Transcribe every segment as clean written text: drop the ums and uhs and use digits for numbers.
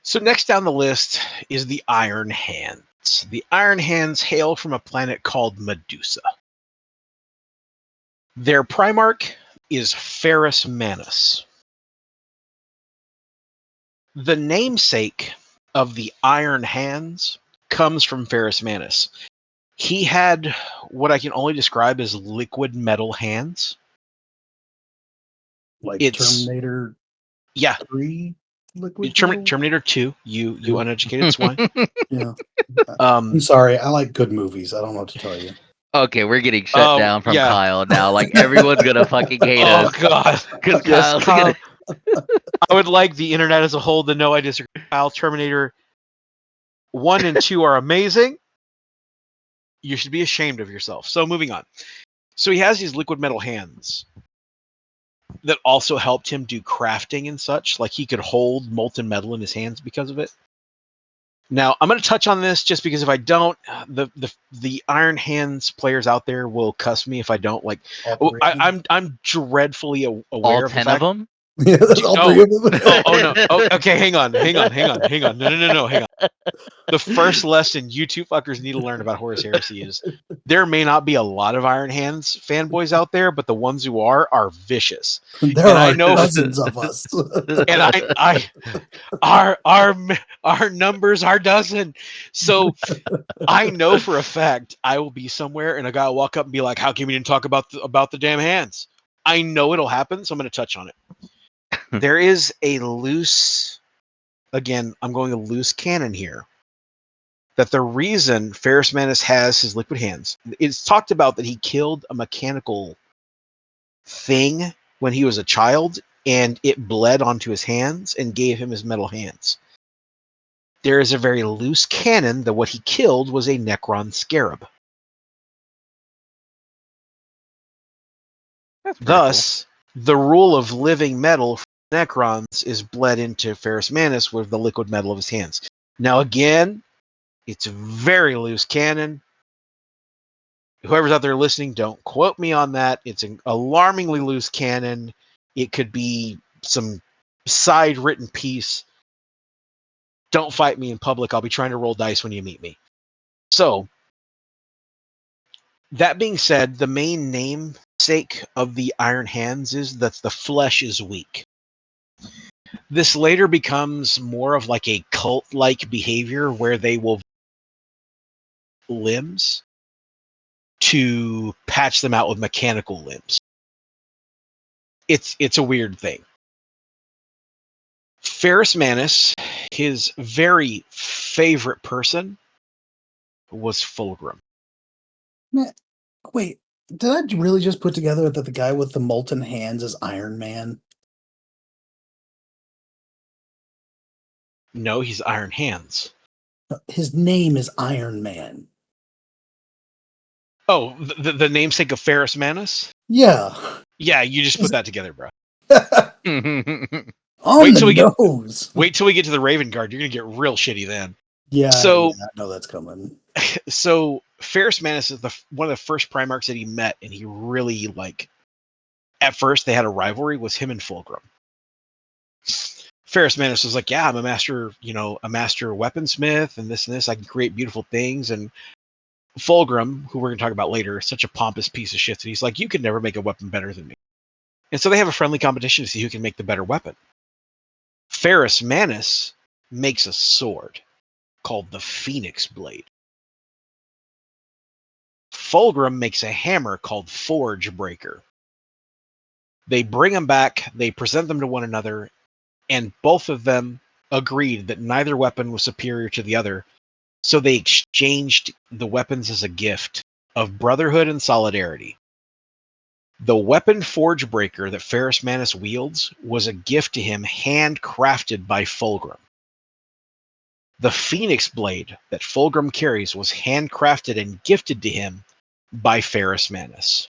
So next down the list is the Iron Hands. The Iron Hands hail from a planet called Medusa. Their primarch is Ferrus Manus. The namesake of the Iron Hands comes from Ferrus Manus. He had what I can only describe as liquid metal hands. Like It's Terminator yeah, 3 liquid metal? Terminator 2, you uneducated swine. Yeah. Um I'm sorry. I like good movies. I don't know what to tell you. Okay, we're getting shut down from yeah. Kyle now. Like everyone's gonna fucking hate Oh us god. because Yes, Kyle's Kyle. gonna. I would like the internet as a whole to know I disagree. Kyle, Terminator 1 and 2 are amazing. You should be ashamed of yourself. So moving on. So he has these liquid metal hands that also helped him do crafting and such. Like he could hold molten metal in his hands because of it. Now I'm going to touch on this just because if I don't, the Iron Hands players out there will cuss me if I don't. Like I'm dreadfully aware All of the 10 fact. of them? Yeah, that's all three of them. No. Oh, okay, hang on. No, hang on. The first lesson you two fuckers need to learn about Horus Heresy is there may not be a lot of Iron Hands fanboys out there, but the ones who are vicious. There And are I know dozens of us. and our numbers are dozen. So I know for a fact I will be somewhere and a guy will walk up and be like, "How come you didn't talk about the damn hands?" I know it'll happen, so I'm going to touch on it. There is a loose, again, I'm going a loose cannon here, that the reason Ferrus Manus has his liquid hands, it's talked about that he killed a mechanical thing when he was a child and it bled onto his hands and gave him his metal hands. There is a very loose canon that what he killed was a Necron scarab. That's Thus, the rule of living metal for Necrons is bled into Ferrus Manus with the liquid metal of his hands. Now, again, it's very loose canon. Whoever's out there listening, don't quote me on that. It's an alarmingly loose canon. It could be some side written piece. Don't fight me in public. I'll be trying to roll dice when you meet me. So, that being said, the main namesake of the Iron Hands is that the flesh is weak. This later becomes more of like a cult-like behavior where they will limbs to patch them out with mechanical limbs. It's a weird thing. Ferrus Manus, his very favorite person was Fulgrim. Man, wait, did I really just put together that the guy with the molten hands is Iron Man? No, he's Iron Hands. His name is Iron Man. Oh, the namesake of Ferrus Manus? Yeah. Yeah, you just put that together, bro. pretty On Wait till we the get- nose. Wait till we get to the Raven Guard. You're gonna get real shitty then. Yeah, So- I know that's coming. So Ferrus Manus is one of the first Primarchs that he met, and he really like. At first, they had a rivalry. Was him and Fulgrim. Ferrus Manus was like, "Yeah, I'm a master, a master weaponsmith, and this. I can create beautiful things." And Fulgrim, who we're going to talk about later, is such a pompous piece of shit that he's like, "You could never make a weapon better than me." And so they have a friendly competition to see who can make the better weapon. Ferrus Manus makes a sword called the Phoenix Blade. Fulgrim makes a hammer called Forge Breaker. They bring them back, they present them to one another, and both of them agreed that neither weapon was superior to the other, so they exchanged the weapons as a gift of brotherhood and solidarity. The weapon Forge Breaker that Ferrus Manus wields was a gift to him handcrafted by Fulgrim. The Phoenix Blade that Fulgrim carries was handcrafted and gifted to him by Ferrus Manus.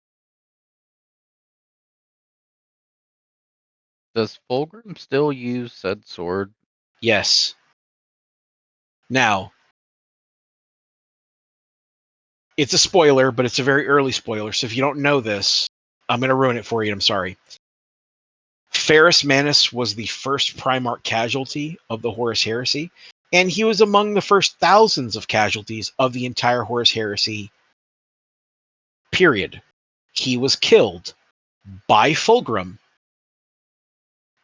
Does Fulgrim still use said sword? Yes. Now, it's a spoiler, but it's a very early spoiler, so if you don't know this, I'm going to ruin it for you. I'm sorry. Ferrus Manus was the first Primarch casualty of the Horus Heresy, and he was among the first thousands of casualties of the entire Horus Heresy period. He was killed by Fulgrim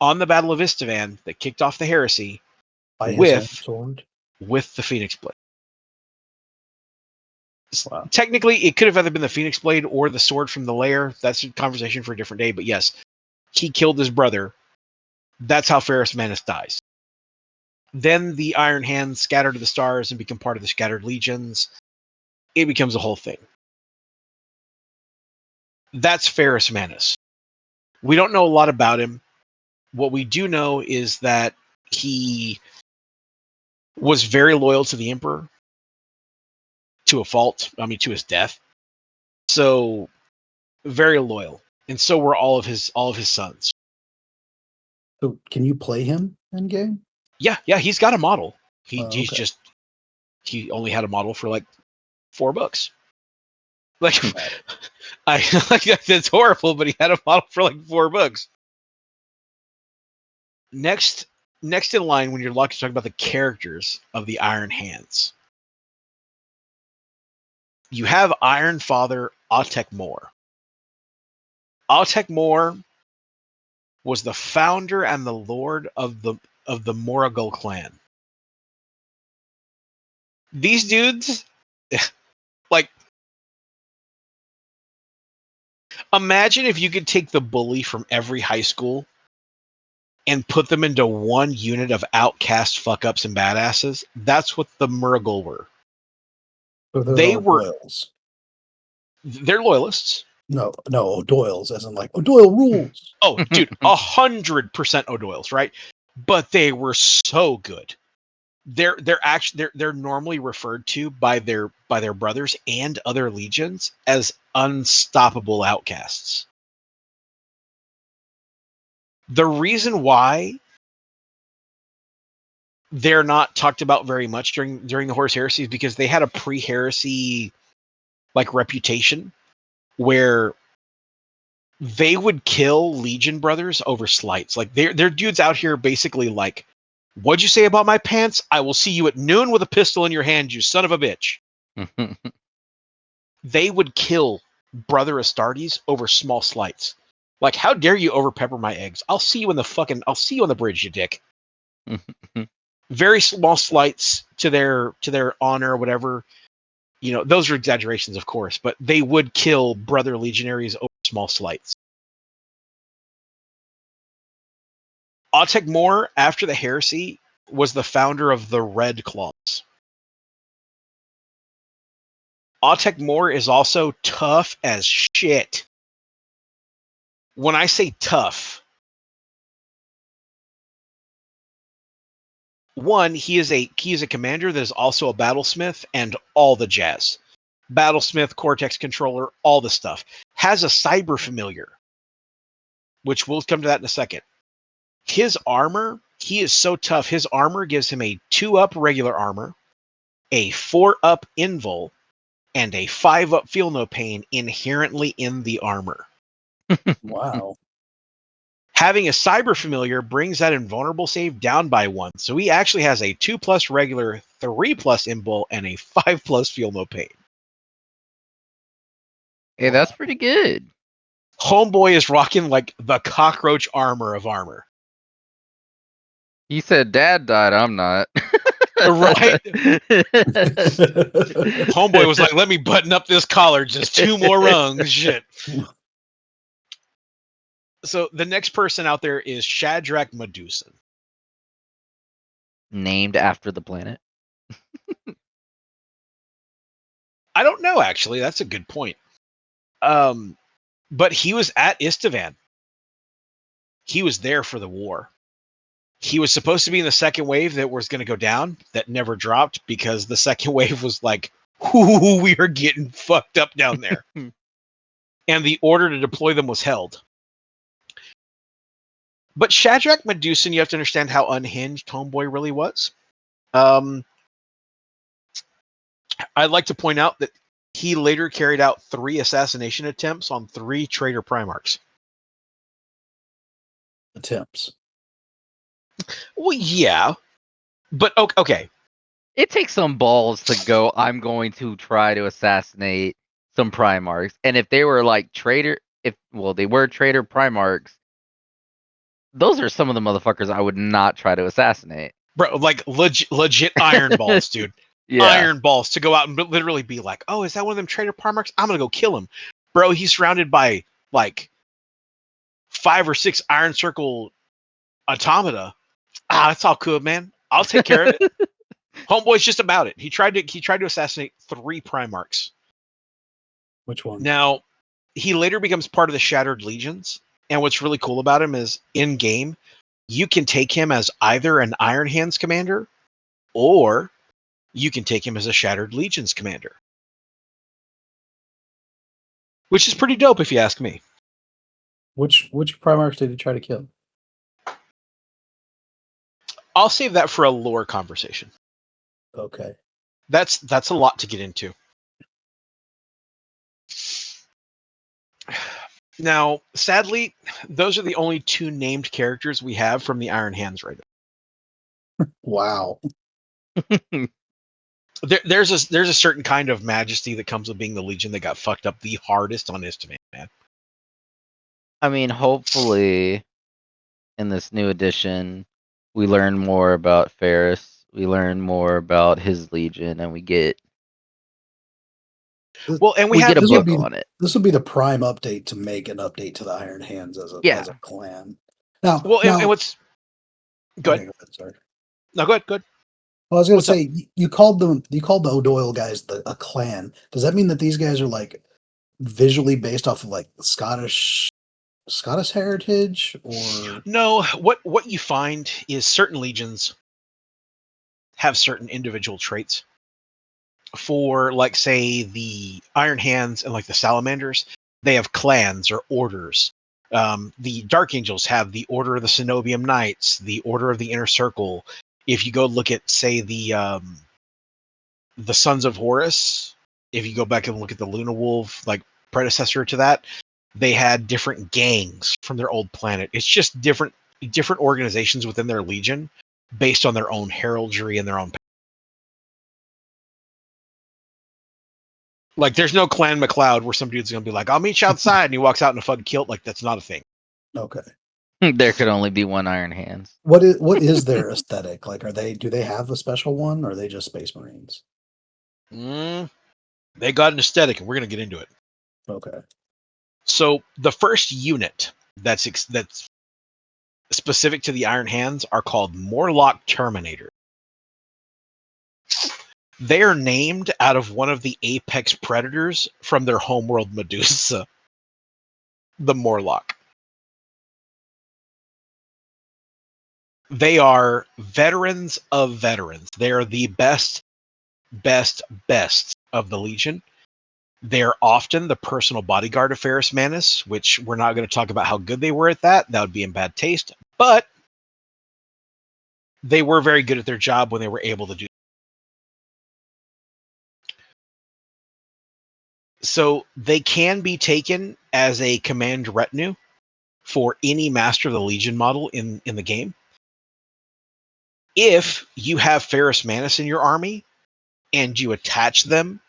on the Battle of Istavan that kicked off the heresy By his own with sword. the Phoenix Blade. Wow. Technically, it could have either been the Phoenix Blade or the sword from the lair. That's a conversation for a different day, but yes, he killed his brother. That's how Ferrus Manus dies. Then the Iron Hands scatter to the stars and become part of the Scattered Legions. It becomes a whole thing. That's Ferrus Manus. We don't know a lot about him. What we do know is that he was very loyal to the Emperor to a fault. I mean, to his death. So very loyal, and so were all of his sons. So can you play him in game? Yeah, he's got a model. He's Okay. just he only had a model for like $4. Like I like that's horrible, but he had a model for like $4. Next in line when you're lucky to talk about the characters of the Iron Hands. You have Iron Father Autek Mor. Autek Mor was the founder and the lord of the Moragul clan. These dudes, like, imagine if you could take the bully from every high school and put them into one unit of outcast fuck-ups and badasses. That's what the Moragul were. So They were Doyles. They're loyalists. No, O'Doyle's, as in like O'Doyle rules. Oh, dude, 100% O'Doyle's, right? But they were so good. They're actually they're normally referred to by their brothers and other legions as unstoppable outcasts. The reason why they're not talked about very much during the Horus Heresy is because they had a pre-heresy like reputation where they would kill Legion brothers over slights. Like they're dudes out here basically like, what'd you say about my pants? I will see you at noon with a pistol in your hand, you son of a bitch. They would kill Brother Astartes over small slights. Like, how dare you overpepper my eggs? I'll see you on the bridge, you dick. Very small slights to their honor or whatever. You know, those are exaggerations, of course, but they would kill brother legionaries over small slights. Autek Mor, after the heresy, was the founder of the Red Claws. Autek Mor is also tough as shit. When I say tough, one, he is a commander that is also a battlesmith and all the jazz. Battlesmith, Cortex controller, all the stuff. Has a cyber familiar, which we'll come to that in a second. His armor, he is so tough. His armor gives him a 2-up regular armor, a 4-up invul, and a 5-up feel no pain inherently in the armor. Wow. Having a cyber familiar brings that invulnerable save down by 1. So he actually has a 2+ regular, 3+ invul, and a 5+ feel no pain. Hey, that's pretty good. Homeboy is rocking like the cockroach armor of armor. You said dad died, I'm not. Right? Homeboy was like, let me button up this collar, just 2 more rungs. Shit. So the next person out there is Shadrach Medusan. Named after the planet. I don't know, actually. That's a good point. But he was at Istavan. He was there for the war. He was supposed to be in the second wave that was going to go down, that never dropped because the second wave was like, ooh, we are getting fucked up down there. And the order to deploy them was held. But Shadrach Medusan, you have to understand how unhinged Homeboy really was. I'd like to point out that he later carried out 3 assassination attempts on 3 traitor primarchs. attempts. Well, yeah, but okay. It takes some balls to go, I'm going to try to assassinate some primarchs. And if they were like they were traitor primarchs, those are some of the motherfuckers I would not try to assassinate. Bro, like legit iron balls, dude. Yeah. Iron balls to go out and literally be like, oh, is that one of them traitor primarchs? I'm gonna go kill him. Bro, he's surrounded by like 5 or 6 iron circle automata. That's all cool, man. I'll take care of it. Homeboy's just about it. He tried to assassinate 3 primarchs. Which one? Now, he later becomes part of the Shattered Legions, and what's really cool about him is in game, you can take him as either an Iron Hands commander, or you can take him as a Shattered Legions commander, which is pretty dope if you ask me. Which Primarchs did he try to kill? I'll save that for a lore conversation. Okay. That's a lot to get into. Now, sadly, those are the only 2 named characters we have from the Iron Hands right now. Wow. There's a certain kind of majesty that comes with being the Legion that got fucked up the hardest on Istamane, man. I mean, hopefully in this new edition, we learn more about Ferris. We learn more about his Legion, and we get Well, and we have get a this book would be on it. This would be the prime update to make an update to the Iron Hands as Yeah. a clan. Now, well, and what's good? okay, go ahead, sorry. No, good. Well, I was going to What's up? say you called the O'Doyle guys a clan. Does that mean that these guys are like visually based off of like Scottish heritage, or No, what you find is certain legions have certain individual traits. For like say the Iron Hands and like the Salamanders, they have clans or orders. The Dark Angels have the Order of the Cenobium Knights, the Order of the Inner Circle. If you go look at say the Sons of Horus, if you go back and look at the Luna Wolf, like predecessor to that, they had different gangs from their old planet. It's just different organizations within their legion based on their own heraldry and their own. Like, there's no Clan McLeod where some dude's gonna be like, "I'll meet you outside," and he walks out in a fucking kilt. Like, that's not a thing. okay? There could only be one Iron Hands. What is their aesthetic? Like, do they have a special one, or are they just Space Marines? They got an aesthetic, and we're gonna get into it. Okay. So the first unit that's specific to the Iron Hands are called Morlock Terminator. They are named out of one of the apex predators from their homeworld Medusa, the Morlock. They are veterans of veterans. They are the best of the Legion. They're often the personal bodyguard of Ferrus Manus, which we're not going to talk about how good they were at that. That would be in bad taste. But they were very good at their job when they were able to do. So they can be taken as a command retinue for any Master of the Legion model in the game. If you have Ferrus Manus in your army and you attach them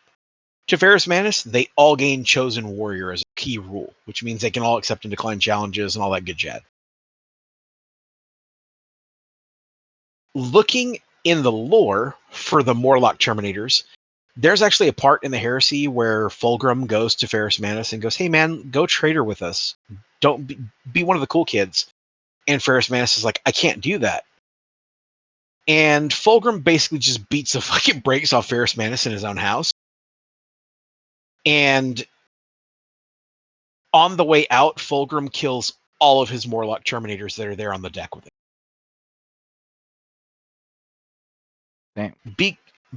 to Ferrus Manus, they all gain Chosen Warrior as a key rule, which means they can all accept and decline challenges and all that good jazz. Looking in the lore for the Morlock Terminators, there's actually a part in the Heresy where Fulgrim goes to Ferrus Manus and goes, "Hey man, go traitor with us. Don't be one of the cool kids." And Ferrus Manus is like, "I can't do that." And Fulgrim basically just beats the fucking brakes off Ferrus Manus in his own house. And on the way out, Fulgrim kills all of his Morlock Terminators that are there on the deck with him.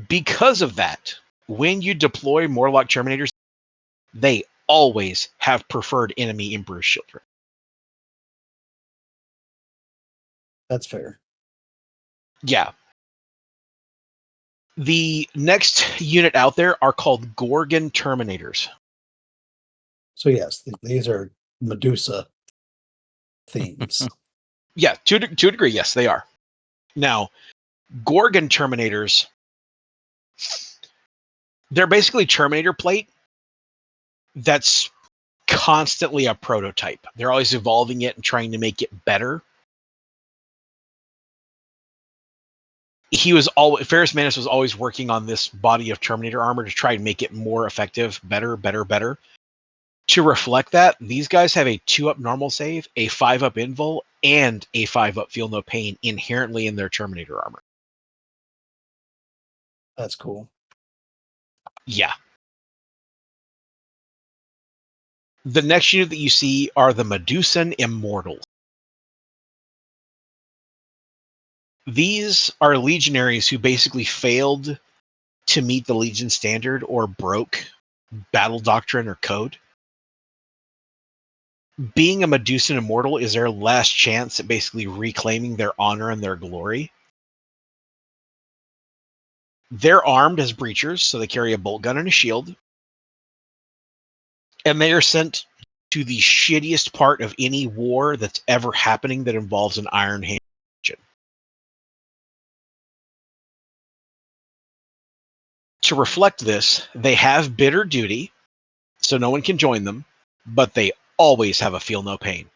Because of that, when you deploy Morlock Terminators, they always have preferred enemy Emperor's children. That's fair. Yeah. The next unit out there are called Gorgon Terminators. So yes, these are Medusa themes. Yeah, to a degree, yes, they are. Now, Gorgon Terminators, they're basically Terminator plate that's constantly a prototype. They're always evolving it and trying to make it better. Ferris Manus was always working on this body of Terminator armor to try and make it more effective, better. To reflect that, these guys have a 2-up normal save, a 5-up invul, and a 5-up feel no pain inherently in their Terminator armor. That's cool. Yeah. The next unit that you see are the Medusan Immortals. These are legionaries who basically failed to meet the Legion standard or broke battle doctrine or code. Being a Medusan Immortal is their last chance at basically reclaiming their honor and their glory. They're armed as breachers, so they carry a bolt gun and a shield. And they are sent to the shittiest part of any war that's ever happening that involves an Iron Hand. To reflect this, they have bitter duty, so no one can join them, but they always have a feel no pain.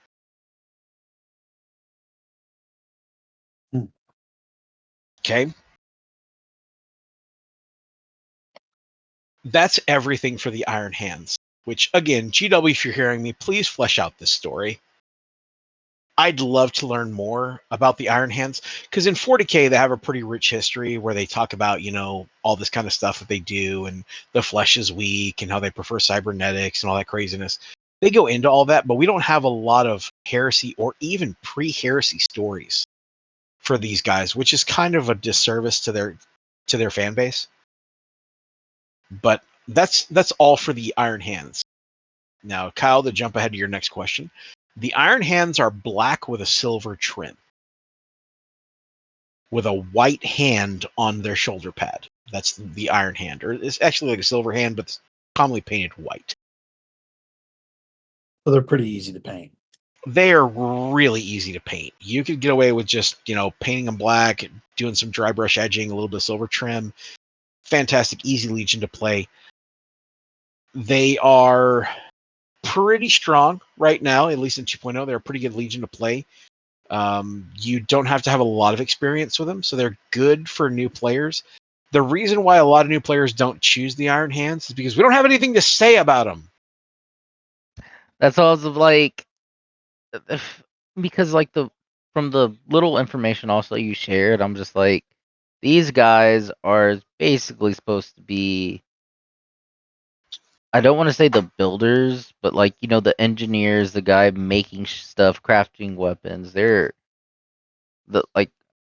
Okay? That's everything for the Iron Hands, which, again, GW, if you're hearing me, please flesh out this story. I'd love to learn more about the Iron Hands, because in 40K, they have a pretty rich history where they talk about, all this kind of stuff that they do, and the flesh is weak, and how they prefer cybernetics, and all that craziness. They go into all that, but we don't have a lot of heresy or even pre-heresy stories for these guys, which is kind of a disservice to their fan base. But that's all for the Iron Hands. Now, Kyle, to jump ahead to your next question, the Iron Hands are black with a silver trim, with a white hand on their shoulder pad. That's the Iron Hand, or it's actually like a silver hand, but it's commonly painted white. So they're pretty easy to paint. They are really easy to paint. You could get away with just, painting them black, doing some dry brush edging, a little bit of silver trim. Fantastic, easy legion to play. They are pretty strong right now, at least in 2.0. They're a pretty good legion to play. You don't have to have a lot of experience with them, so they're good for new players. The reason why a lot of new players don't choose the Iron Hands is because we don't have anything to say about them. That's also like, because from the little information also you shared, I'm just like, these guys are basically supposed to be, I don't want to say the builders, but the engineers, the guy making stuff, crafting weapons. They're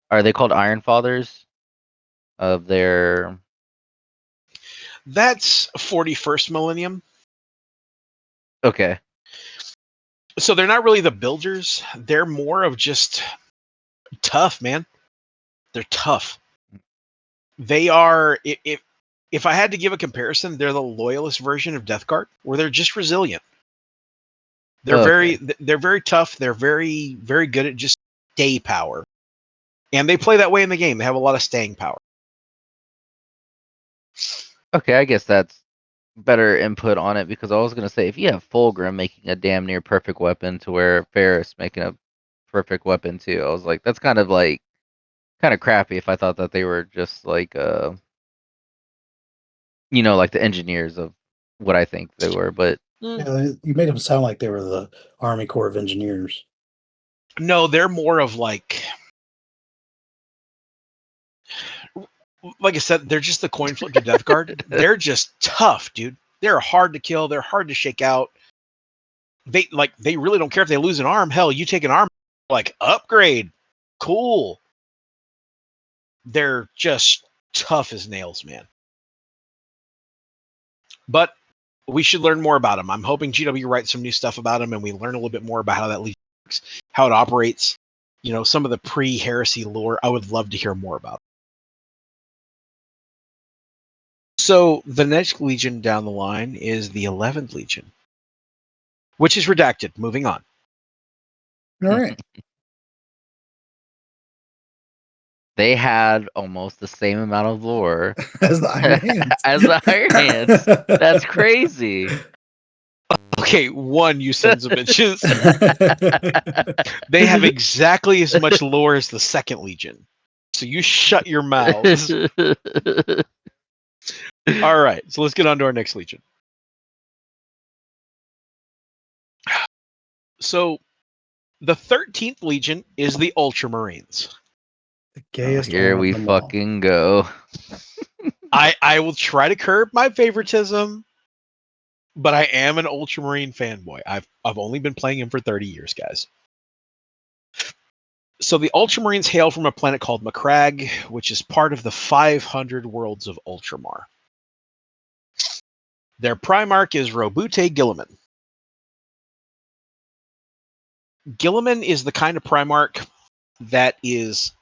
are they called Iron Fathers of their? That's 41st millennium. Okay. So they're not really the builders. They're more of just tough, man. They're tough. They are, if I had to give a comparison, they're the loyalist version of Death Guard, where they're just resilient. They're very tough. They're very, very good at just stay power. And they play that way in the game. They have a lot of staying power. Okay, I guess that's better input on it, because I was gonna say, if you have Fulgrim making a damn near perfect weapon to where Ferris making a perfect weapon too, I was like, that's kind of crappy if I thought that they were just like like the engineers of what I think they were, but Yeah, you made them sound like they were the Army Corps of Engineers. No, they're more of like I said, they're just the coin flip to Death Guard. They're just tough, dude. They're hard to kill. They're hard to shake out. They really don't care if they lose an arm. Hell, you take an arm, upgrade. Cool. They're just tough as nails, man. But we should learn more about them. I'm hoping GW writes some new stuff about them and we learn a little bit more about how that legion works, how it operates. Some of the pre-heresy lore. I would love to hear more about. So the next legion down the line is the 11th Legion, which is redacted. Moving on. All right. They had almost the same amount of lore as the Iron Hands. as the Iron Hands. That's crazy. Okay, one, you sons of bitches. They have exactly as much lore as the Second Legion. So you shut your mouths. All right, so let's get on to our next Legion. So the 13th Legion is the Ultramarines. The Oh, gayest here one we of them all. fucking go. I will try to curb my favoritism, but I am an Ultramarine fanboy. I've only been playing him for 30 years, guys. So the Ultramarines hail from a planet called Macragge, which is part of the 500 worlds of Ultramar. Their primarch is Robute Guilliman. Guilliman is the kind of primarch that is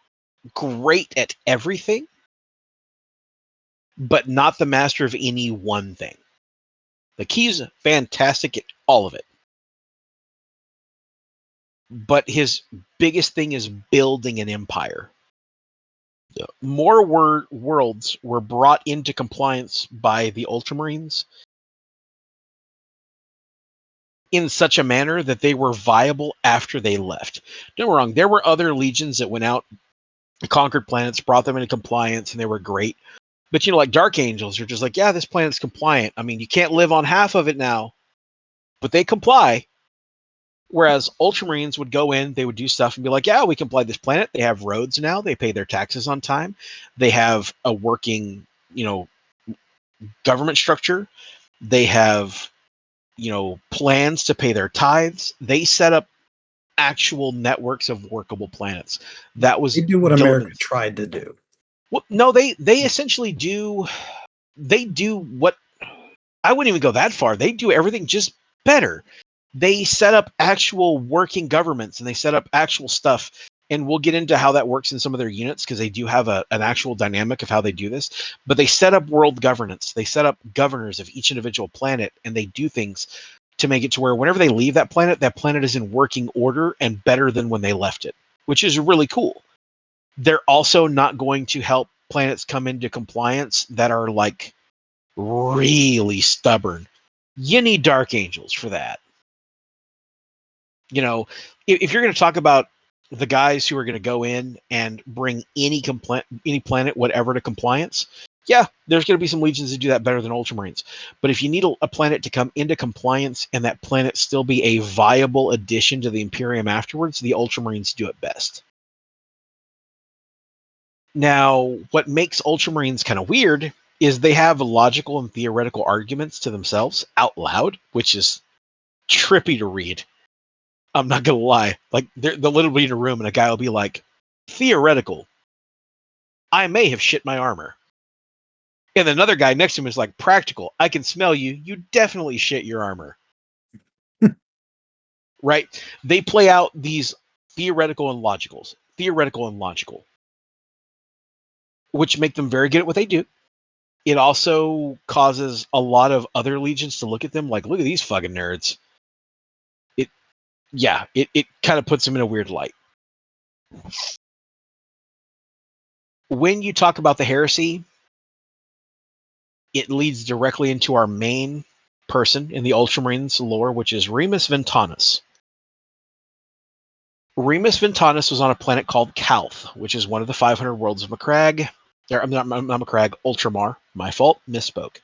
great at everything, but not the master of any one thing. Like, he's fantastic at all of it. But his biggest thing is building an empire. More worlds were brought into compliance by the Ultramarines in such a manner that they were viable after they left. Don't get me wrong, there were other legions that went out, conquered planets, brought them into compliance, and they were great. But, like Dark Angels are just like, yeah, this planet's compliant. I mean, you can't live on half of it now, but they comply. Whereas Ultramarines would go in, they would do stuff and be like, yeah, we comply this planet. They have roads now. They pay their taxes on time. They have a working, government structure. They have, plans to pay their tithes. They set up actual networks of workable planets. That was They do what America Gilliman's. tried to do. Well, no, they essentially do. They do what, I wouldn't even go that far. They do everything just better. They set up actual working governments and they set up actual stuff. And we'll get into how that works in some of their units because they do have an actual dynamic of how they do this. But they set up world governance. They set up governors of each individual planet, and they do things to make it to where whenever they leave that planet is in working order and better than when they left it, which is really cool. They're also not going to help planets come into compliance that are like really stubborn. You need Dark Angels for that. If you're going to talk about the guys who are going to go in and bring any planet, whatever, to compliance, yeah, there's going to be some legions that do that better than Ultramarines. But if you need a planet to come into compliance and that planet still be a viable addition to the Imperium afterwards, the Ultramarines do it best. Now, what makes Ultramarines kind of weird is they have logical and theoretical arguments to themselves out loud, which is trippy to read. I'm not gonna lie. Like, they'll literally be in a room and a guy will be like, theoretical, I may have shit my armor. And another guy next to him is like, practical, I can smell you. You definitely shit your armor. Right? They play out these theoretical and logical, which make them very good at what they do. It also causes a lot of other legions to look at them like, look at these fucking nerds. It kind of puts them in a weird light. When you talk about the heresy, it leads directly into our main person in the Ultramarines lore, which is Remus Ventanus. Remus Ventanus was on a planet called Calth, which is one of the 500 worlds of Macragge. I'm not Macragge, Ultramar. My fault, misspoke.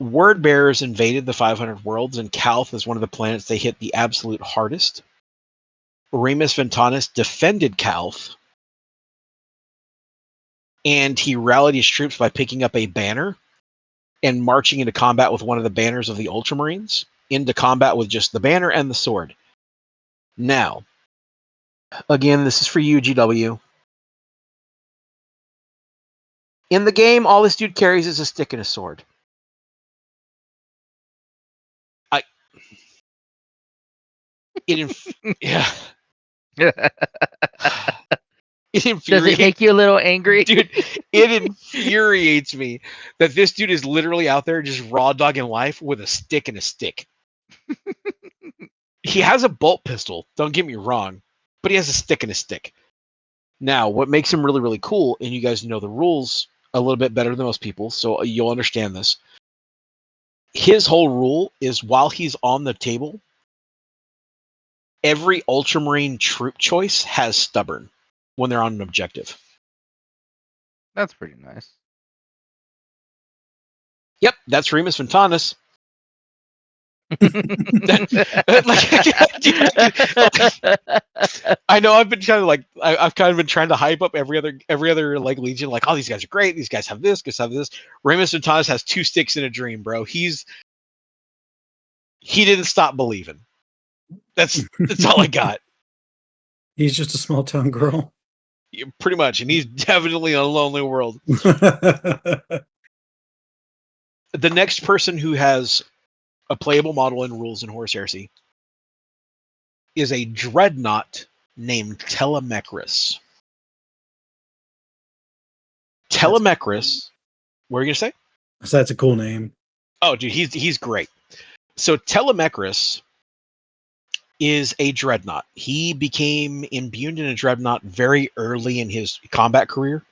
Word bearers invaded the 500 worlds, and Calth is one of the planets they hit the absolute hardest. Remus Ventanus defended Calth, and he rallied his troops by picking up a banner and marching into combat with one of the banners of the Ultramarines, into combat with just the banner and the sword. Now, again, this is for you, GW. In the game, all this dude carries is a stick and a sword. Yeah. It infuriates. Does it make you a little angry? Dude, it infuriates me that this dude is literally out there just raw dogging life with a stick and a stick. He has a bolt pistol, don't get me wrong, but he has a stick and a stick. Now, what makes him really, really cool, and you guys know the rules a little bit better than most people, so you'll understand this. His whole rule is while he's on the table, every Ultramarine troop choice has stubborn when they're on an objective. That's pretty nice. Yep, that's Remus Fontanus. I know I've been kind of like I've kind of been trying to hype up every other like Legion, like, oh, these guys are great, these guys have this, have this. Remus Fontanus has 2 sticks in a dream, bro. He didn't stop believing. That's all I got. He's just a small town girl. Yeah, pretty much, and he's definitely in a lonely world. The next person who has a playable model in rules in Horus Heresy is a dreadnought named Telemachus. Telemachus. What are you gonna say? So that's a cool name. Oh, dude, he's great. So Telemachus is a dreadnought. He became imbued in a dreadnought very early in his combat career.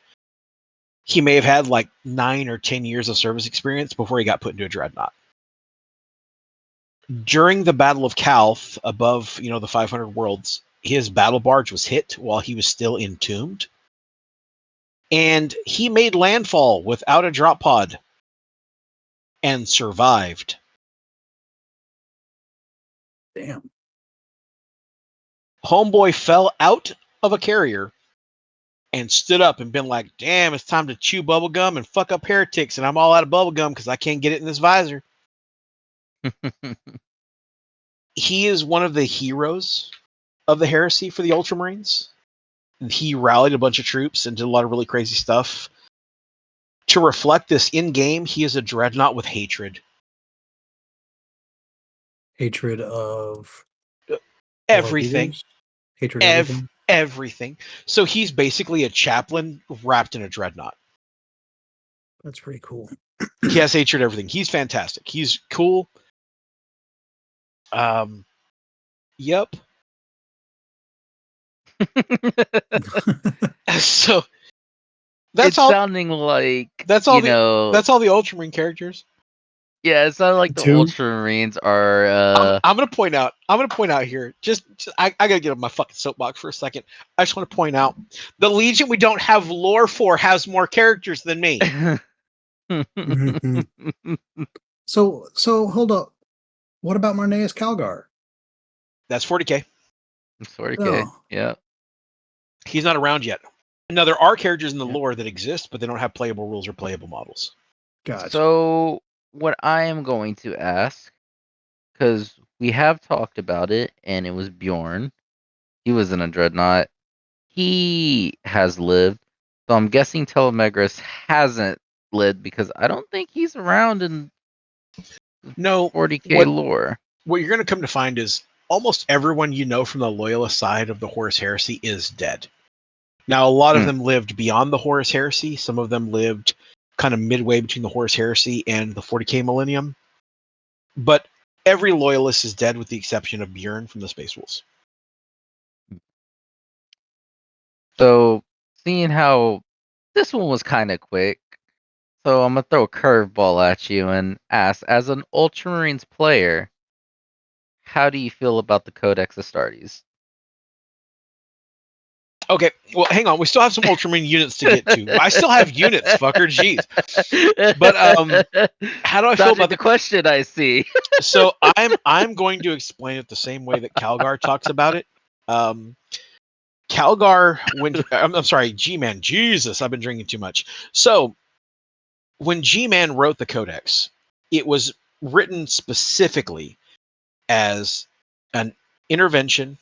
He may have had like 9 or 10 years of service experience before he got put into a dreadnought. During the Battle of Calth, above the 500 worlds, his battle barge was hit while he was still entombed, and he made landfall without a drop pod and survived. Damn. Homeboy fell out of a carrier and stood up and been like, damn, it's time to chew bubblegum and fuck up heretics, and I'm all out of bubblegum because I can't get it in this visor. He is one of the heroes of the heresy for the Ultramarines. He rallied a bunch of troops and did a lot of really crazy stuff. To reflect this in-game, he is a dreadnought with hatred. Hatred of Everything. leaders? Hatred of everything? Everything. So he's basically a chaplain wrapped in a dreadnought. That's pretty cool. He has hatred of everything. He's fantastic. He's cool. Yep. So that's it's all. sounding like That's all that's all the Ultramarine characters. Yeah, it sounded like the Two? Ultramarines are. I'm gonna point out. Here. I gotta get on my fucking soapbox for a second. I just want to point out the Legion we don't have lore for has more characters than me. Mhm. So hold up. What about Marneus Calgar? That's 40k. 40k. Oh. Yeah. He's not around yet. Now there are characters in the lore that exist, but they don't have playable rules or playable models. Gotcha. So what I am going to ask, because we have talked about it, and it was Bjorn. He was in a dreadnought. He has lived. So I'm guessing Telemachus hasn't lived because I don't think he's around in No, 40k lore. What you're going to come to find is almost everyone you know from the Loyalist side of the Horus Heresy is dead. Now, a lot of them lived beyond the Horus Heresy. Some of them lived kind of midway between the Horus Heresy and the 40k Millennium. But every Loyalist is dead with the exception of Bjorn from the Space Wolves. So, seeing how this one was kind of quick, so I'm going to throw a curveball at you and ask, as an Ultramarines player, how do you feel about the Codex Astartes? Okay, well, hang on. We still have some Ultramarine units to get to. I still have units, fucker. Jeez. But how do I feel about the question? I see. So I'm going to explain it the same way that Calgar talks about it. Calgar, I'm sorry, G-Man. Jesus, I've been drinking too much. So when G-Man wrote the Codex, it was written specifically as an intervention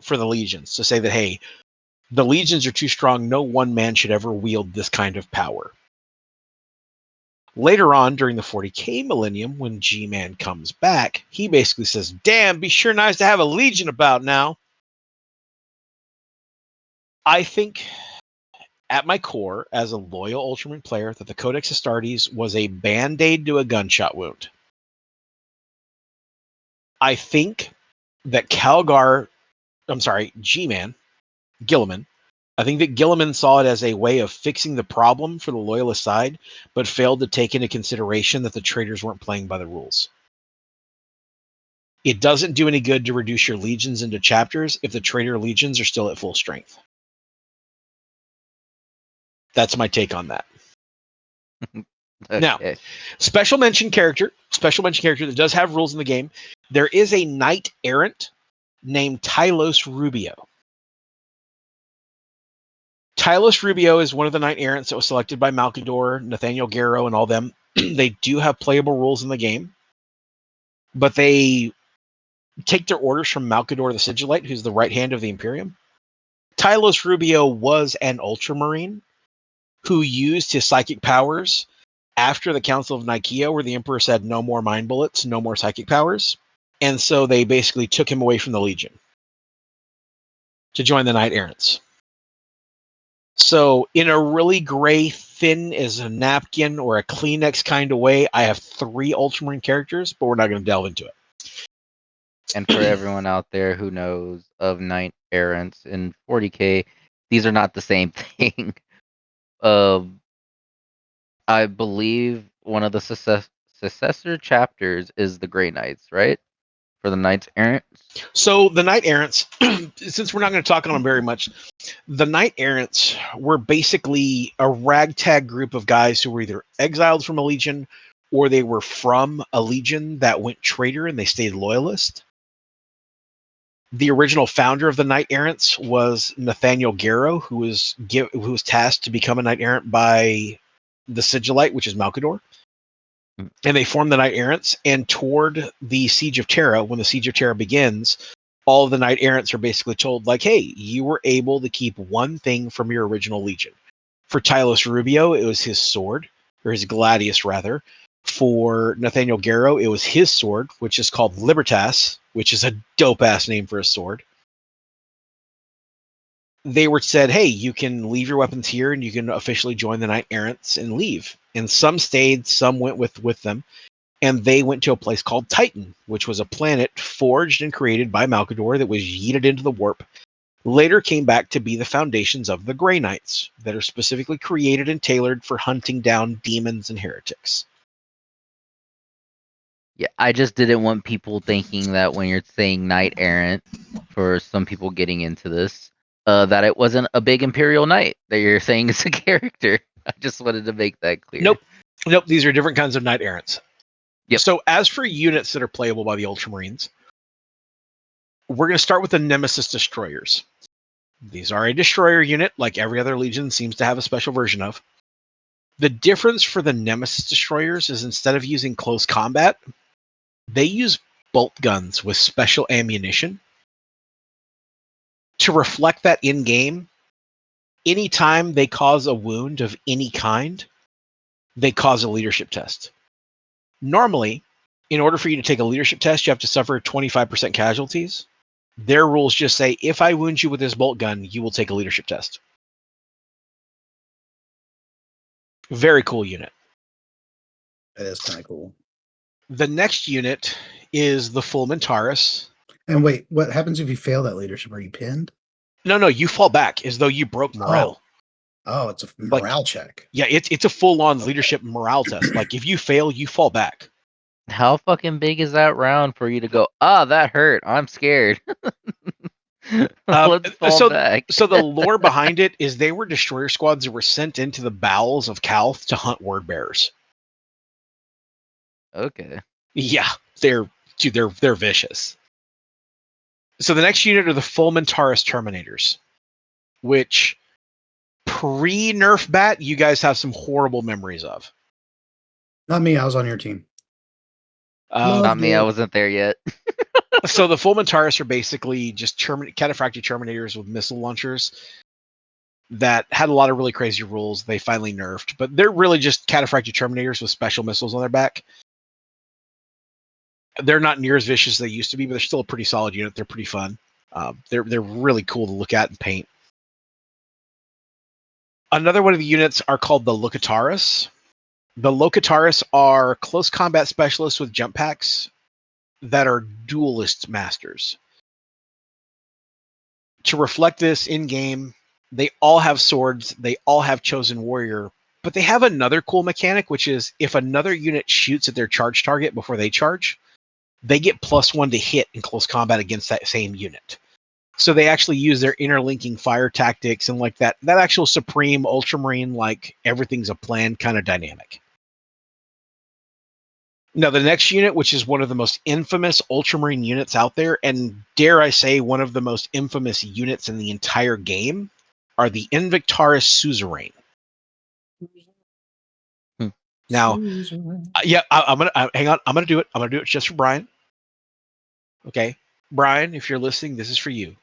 for the legions to say that, hey, the legions are too strong. No one man should ever wield this kind of power. Later on, during the 40k millennium, when G-Man comes back, he basically says, damn, be sure nice to have a legion about now. I think at my core, as a loyal Ultramarine player, that the Codex Astartes was a band-aid to a gunshot wound. I think that G-Man, Gilliman, I think that Gilliman saw it as a way of fixing the problem for the Loyalist side, but failed to take into consideration that the traitors weren't playing by the rules. It doesn't do any good to reduce your legions into chapters if the traitor legions are still at full strength. That's my take on that. Now, Okay. special mention character that does have rules in the game. There is a knight errant named Tylos Rubio. Tylos Rubio is one of the knight errants that was selected by Malkador, Nathaniel Garrow, and all them. They do have playable rules in the game, but they take their orders from Malkador the Sigillite, who's the right hand of the Imperium. Tylos Rubio was an Ultramarine who used his psychic powers after the Council of Nicaea, where the Emperor said no more mind bullets, no more psychic powers. And so they basically took him away from the Legion to join the Knight Errants. So in a really gray, thin as a napkin or a Kleenex kind of way, I have 3 Ultramarine characters, but we're not going to delve into it. And for everyone out there who knows of Knight Errants in 40K, these are not the same thing. I believe one of the successor chapters is the Grey Knights, right? For the Knights Errants. So the Knight Errants, since we're not going to talk on them very much, the Knight Errants were basically a ragtag group of guys who were either exiled from a legion or they were from a legion that went traitor and they stayed loyalist. The original founder of the Knight Errants was Nathaniel Garrow, who was tasked to become a Knight Errant by the Sigillite, which is Malkador. And they formed the Knight Errants, and toward the Siege of Terra, when the Siege of Terra begins, all of the Knight Errants are basically told, like, hey, you were able to keep one thing from your original legion. For Tylos Rubio, it was his sword, or his gladius, rather. For Nathaniel Garrow, it was his sword, which is called Libertas, which is a dope-ass name for a sword. They were said, hey, you can leave your weapons here, and you can officially join the Knight Errants and leave. And some stayed, some went with them. And they went to a place called Titan, which was a planet forged and created by Malkador that was yeeted into the warp. Later came back to be the foundations of the Grey Knights that are specifically created and tailored for hunting down demons and heretics. Yeah, I just didn't want people thinking that when you're saying Knight Errant, for some people getting into this, that it wasn't a big Imperial Knight that you're saying is a character. I just wanted to make that clear. Nope. These are different kinds of Knight Errants. Yep. So as for units that are playable by the Ultramarines, we're going to start with the Nemesis Destroyers. These are a destroyer unit, like every other Legion seems to have a special version of. The difference for the Nemesis Destroyers is instead of using close combat, they use bolt guns with special ammunition. To reflect that in-game, anytime they cause a wound of any kind, they cause a leadership test. Normally, in order for you to take a leadership test, you have to suffer 25% casualties. Their rules just say, if I wound you with this bolt gun, you will take a leadership test. Very cool unit. That is kind of cool. The next unit is the Fulmentaris. And wait, what happens if you fail that leadership? Are you pinned? No, you fall back as though you broke morale. Oh, it's a morale check. Yeah, it's a full-on leadership morale test. Like, if you fail, you fall back. How fucking big is that round for you to go, that hurt, I'm scared. Let's fall back. So the lore behind it is they were destroyer squads that were sent into the bowels of Calth to hunt word bearers. Okay. Yeah, they're vicious. So the next unit are the Fulmentaris Terminators, which pre-nerf bat, you guys have some horrible memories of. Not me. I was on your team. Not me. I wasn't there yet. So the Fulmentaris are basically just cataphractic Terminators with missile launchers that had a lot of really crazy rules. They finally nerfed, but they're really just cataphractic Terminators with special missiles on their back. They're not near as vicious as they used to be, but they're still a pretty solid unit. They're pretty fun. They're really cool to look at and paint. Another one of the units are called the Locataris. The Locataris are close combat specialists with jump packs that are duelist masters. To reflect this in game, They all have swords. They all have chosen warrior. But they have another cool mechanic, which is if another unit shoots at their charge target before they charge, they get +1 to hit in close combat against that same unit. So they actually use their interlinking fire tactics and like that actual Supreme Ultramarine, like everything's a plan kind of dynamic. Now, the next unit, which is one of the most infamous Ultramarine units out there, and dare I say, one of the most infamous units in the entire game, are the Invictaris Suzerain. Now, yeah, I'm gonna hang on. I'm gonna do it. I'm gonna do it just for Brian. Okay, Brian, if you're listening, this is for you.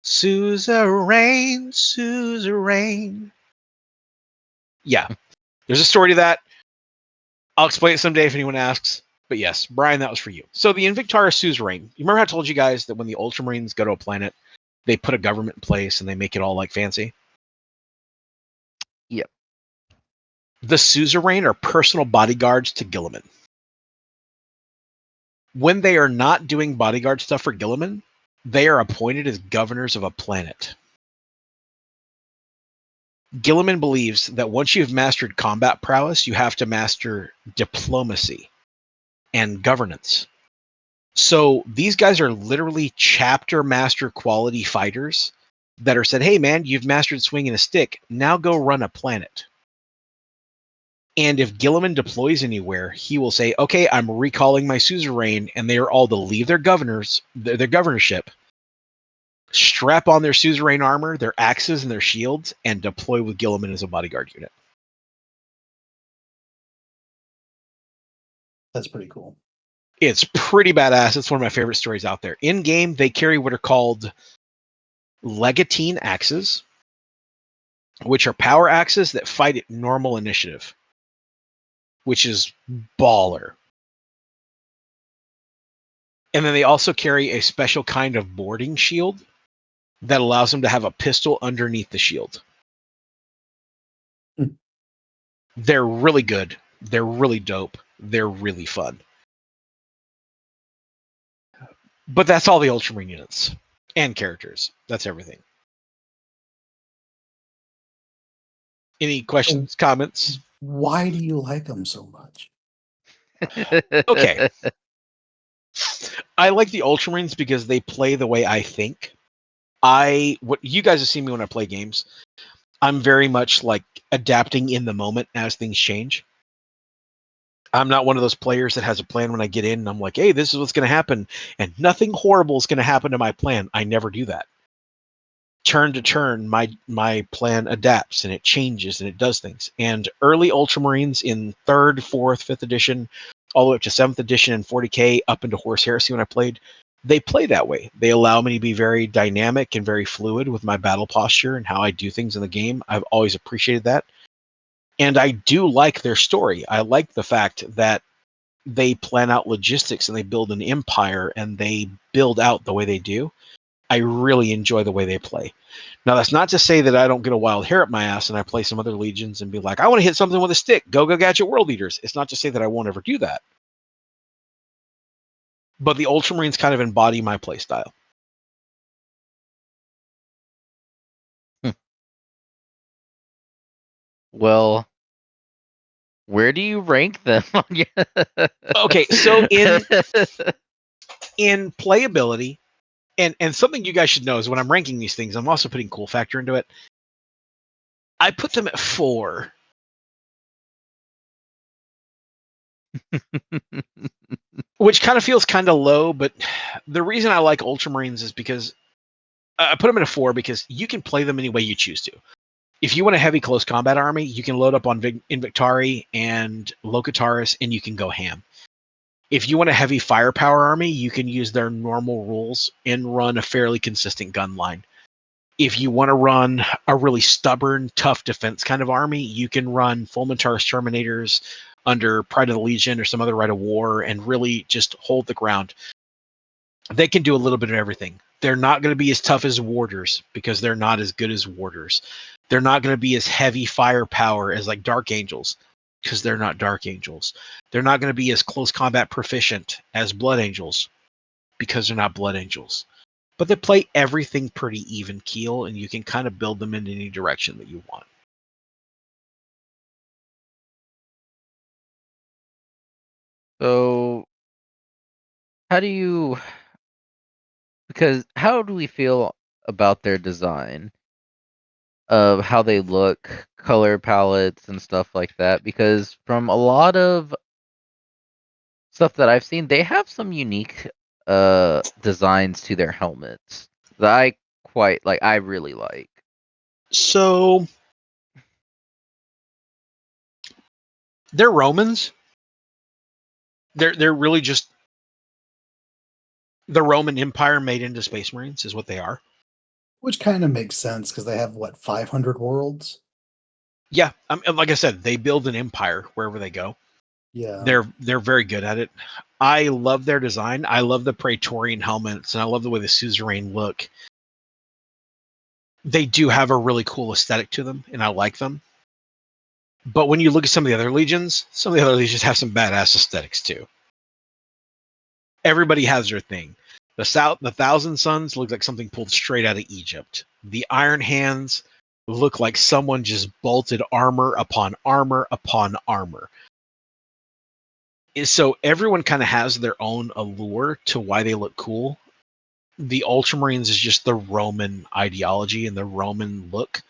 Suzerain, Suzerain. Yeah, there's a story to that. I'll explain it someday if anyone asks. But yes, Brian, that was for you. So the Invictaris Suzerain. You remember how I told you guys that when the Ultramarines go to a planet, they put a government in place and they make it all like fancy? Yep. The Suzerain are personal bodyguards to Guilliman. When they are not doing bodyguard stuff for Guilliman, they are appointed as governors of a planet. Guilliman believes that once you've mastered combat prowess, you have to master diplomacy and governance. So these guys are literally chapter master quality fighters that are said, hey man, you've mastered swinging a stick. Now go run a planet. And if Guilliman deploys anywhere, he will say, okay, I'm recalling my suzerain, and they are all to leave their governorship, strap on their suzerain armor, their axes, and their shields, and deploy with Guilliman as a bodyguard unit. That's pretty cool. It's pretty badass. It's one of my favorite stories out there. In game, they carry what are called legatine axes, which are power axes that fight at normal initiative, which is baller. And then they also carry a special kind of boarding shield that allows them to have a pistol underneath the shield. Hmm. They're really good. They're really dope. They're really fun. But that's all the Ultramarine units and characters. That's everything. Any questions, comments? Why do you like them so much? Okay. I like the Ultramarines because they play the way I think. What you guys have seen me when I play games, I'm very much like adapting in the moment as things change. I'm not one of those players that has a plan when I get in and I'm like, hey, this is what's going to happen. And nothing horrible is going to happen to my plan. I never do that. Turn to turn, my plan adapts and it changes and it does things. And early Ultramarines in 3rd, 4th, 5th edition, all the way up to 7th edition and 40K up into Horse Heresy when I played, they play that way. They allow me to be very dynamic and very fluid with my battle posture and how I do things in the game. I've always appreciated that. And I do like their story. I like the fact that they plan out logistics and they build an empire and they build out the way they do. I really enjoy the way they play. Now, that's not to say that I don't get a wild hair up my ass and I play some other legions and be like, I want to hit something with a stick. Go Gadget World Leaders. It's not to say that I won't ever do that. But the Ultramarines kind of embody my play style. Well, where do you rank them? Okay, so in playability, and something you guys should know is when I'm ranking these things, I'm also putting cool factor into it. I put them at 4. Which kind of feels kind of low, but the reason I like Ultramarines is because I put them at a 4 because you can play them any way you choose to. If you want a heavy close combat army, you can load up on Invictari and Locataris and you can go ham. If you want a heavy firepower army, you can use their normal rules and run a fairly consistent gun line. If you want to run a really stubborn, tough defense kind of army, you can run Fulmintar's Terminators under Pride of the Legion or some other Rite of War and really just hold the ground. They can do a little bit of everything. They're not going to be as tough as Warders because they're not as good as Warders. They're not going to be as heavy firepower as like Dark Angels because they're not Dark Angels. They're not going to be as close combat proficient as Blood Angels because they're not Blood Angels. but they play everything pretty even keel, and you can kind of build them in any direction that you want. So, how do you? Because how do we feel about their design of how they look, color palettes, and stuff like that? Because from a lot of stuff that I've seen, they have some unique designs to their helmets that I quite like. I really like. So they're Romans. They're really just the Roman Empire made into Space Marines is what they are. Which kind of makes sense because they have what 500 worlds. Yeah, like I said, they build an empire wherever they go. Yeah, They're very good at it. I love their design. I love the Praetorian helmets, and I love the way the suzerain look. They do have a really cool aesthetic to them, and I like them. But when you look at some of the other legions have some badass aesthetics too. Everybody has their thing. The Thousand Sons look like something pulled straight out of Egypt. The Iron Hands look like someone just bolted armor upon armor upon armor. So everyone kind of has their own allure to why they look cool. The Ultramarines is just the Roman ideology and the Roman look.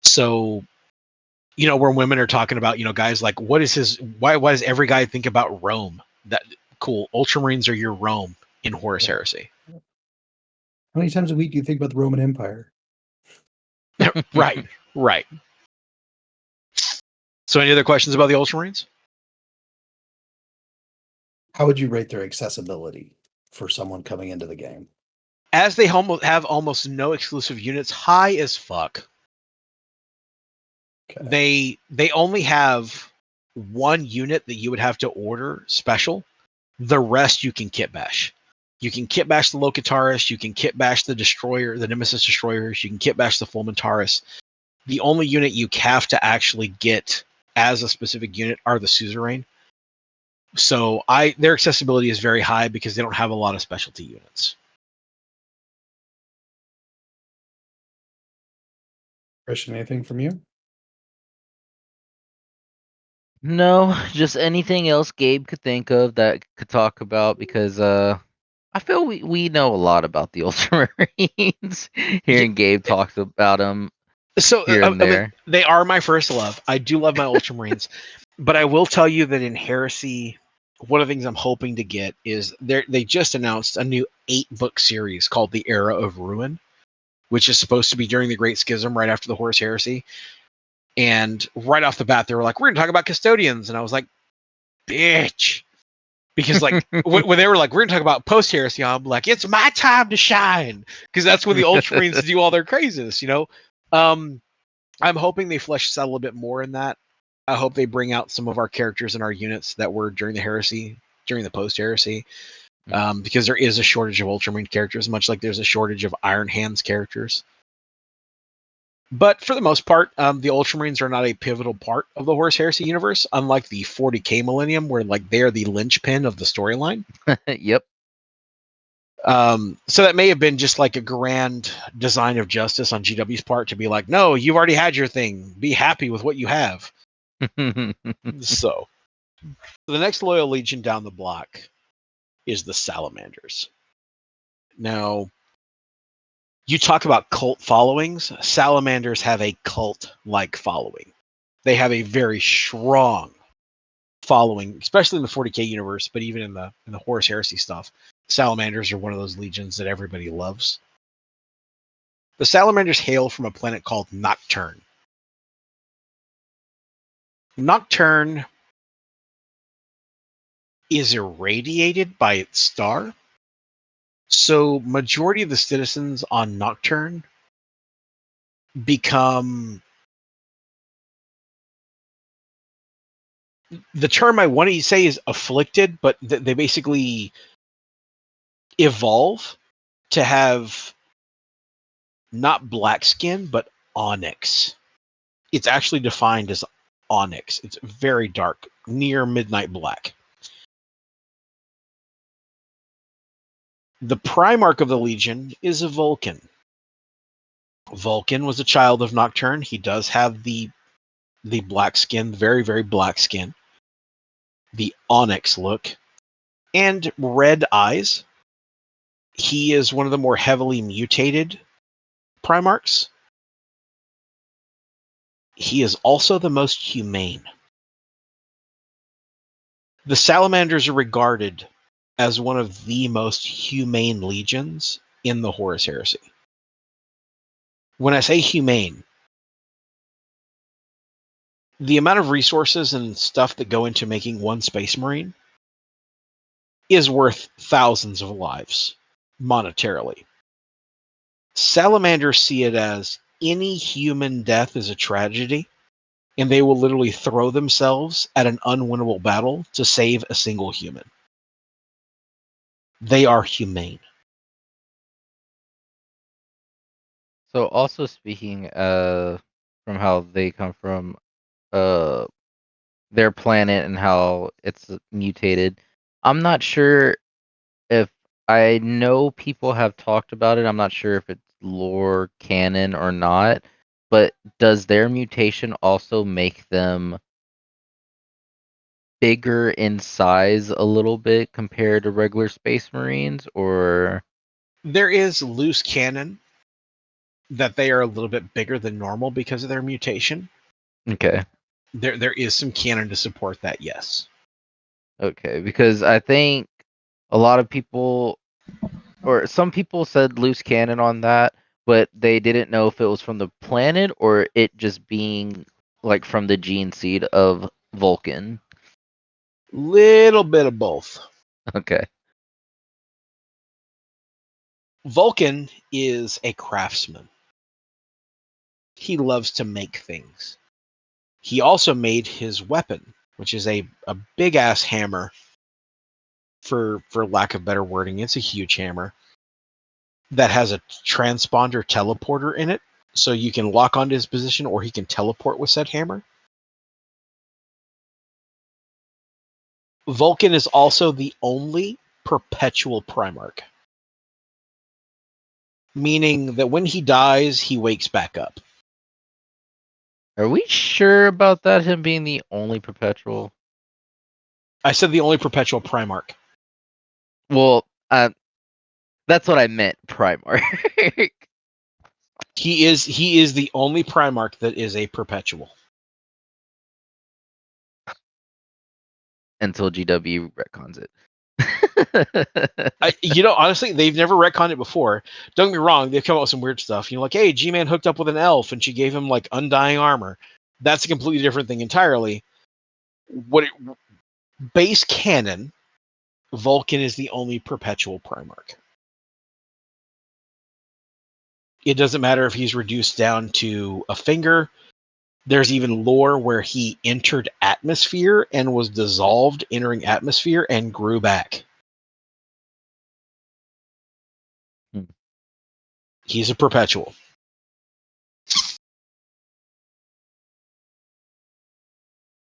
So, where women are talking about, guys like, why does every guy think about Rome? That cool. Ultramarines are your Rome in Horus yeah. Heresy. How many times a week do you think about the Roman Empire? Right, right. So any other questions about the Ultramarines? How would you rate their accessibility for someone coming into the game? As they have almost no exclusive units, high as fuck. Okay. They only have one unit that you would have to order special. The rest you can kit bash. You can kit bash the Locutarus, you can kit bash the Destroyer, the Nemesis Destroyers, you can kit bash the Fulmintarus. The only unit you have to actually get as a specific unit are the Suzerain. So their accessibility is very high because they don't have a lot of specialty units. Christian, anything from you? No, just anything else Gabe could think of that could talk about because I feel we know a lot about the Ultramarines. Yeah, Hearing Gabe talks about them so here and I mean, there. they are my first love. I do love my Ultramarines, but I will tell you that in Heresy, one of the things I'm hoping to get is they just announced a new 8-book series called The Era of Ruin, which is supposed to be during the Great Schism right after the Horus Heresy. And right off the bat, they were like, "We're going to talk about custodians," and I was like, "Bitch." Because like when they were like, "We're gonna talk about post heresy," I'm like, "It's my time to shine," because that's when the Ultramarines do all their craziness. I'm hoping they flesh this out a little bit more in that. I hope they bring out some of our characters in our units that were during the heresy, during the post heresy, because there is a shortage of Ultramarine characters, much like there's a shortage of Iron Hands characters. But for the most part, the Ultramarines are not a pivotal part of the Horus Heresy universe, unlike the 40k Millennium, where like they are the linchpin of the storyline. Yep. So that may have been just like a grand design of justice on GW's part to be like, no, you've already had your thing. Be happy with what you have. So the next loyal legion down the block is the Salamanders. Now, you talk about cult followings. Salamanders have a cult-like following. They have a very strong following, especially in the 40k universe, but even in the Horus Heresy stuff. Salamanders are one of those legions that everybody loves. The Salamanders hail from a planet called Nocturne. Nocturne is irradiated by its star, so majority of the citizens on Nocturne become, the term I want to say is afflicted, but they basically evolve to have not black skin, but onyx. It's actually defined as onyx. It's very dark, near midnight black. The primarch of the Legion is a Vulcan. Vulcan was a child of Nocturne. He does have the black skin, very, very black skin, the onyx look, and red eyes. He is one of the more heavily mutated primarchs. He is also the most humane. The Salamanders are regarded as one of the most humane legions in the Horus Heresy. When I say humane, the amount of resources and stuff that go into making one Space Marine is worth thousands of lives monetarily. Salamanders see it as any human death is a tragedy, and they will literally throw themselves at an unwinnable battle to save a single human. They are humane. So also speaking from how they come from their planet and how it's mutated, I'm not sure if I know people have talked about it. I'm not sure if it's lore canon or not, but does their mutation also make them bigger in size a little bit compared to regular Space Marines, or There is loose canon that they are a little bit bigger than normal because of their mutation. okay. There is some canon to support that, yes. Okay, because I think a lot of people, or some people said loose cannon on that, but they didn't know if it was from the planet or it just being like from the gene seed of Vulcan. Little bit of both. Okay. Vulcan is a craftsman. He loves to make things. He also made his weapon, which is a big ass hammer, for lack of better wording. It's a huge hammer that has a transponder teleporter in it, so you can lock onto his position or he can teleport with said hammer. Vulcan is also the only perpetual primarch, meaning that when he dies, he wakes back up. Are we sure about that? Him being the only perpetual? I said the only perpetual primarch. Well, that's what I meant, Primarch. He is the only primarch that is a perpetual. Until GW retcons it. Honestly, they've never retconned it before. Don't get me wrong, they've come up with some weird stuff. Like, hey, G-Man hooked up with an elf and she gave him like undying armor. That's a completely different thing entirely. Base canon, Vulcan is the only perpetual primarch. It doesn't matter if he's reduced down to a finger. There's even lore where he entered atmosphere and was dissolved entering atmosphere and grew back. Hmm. He's a perpetual.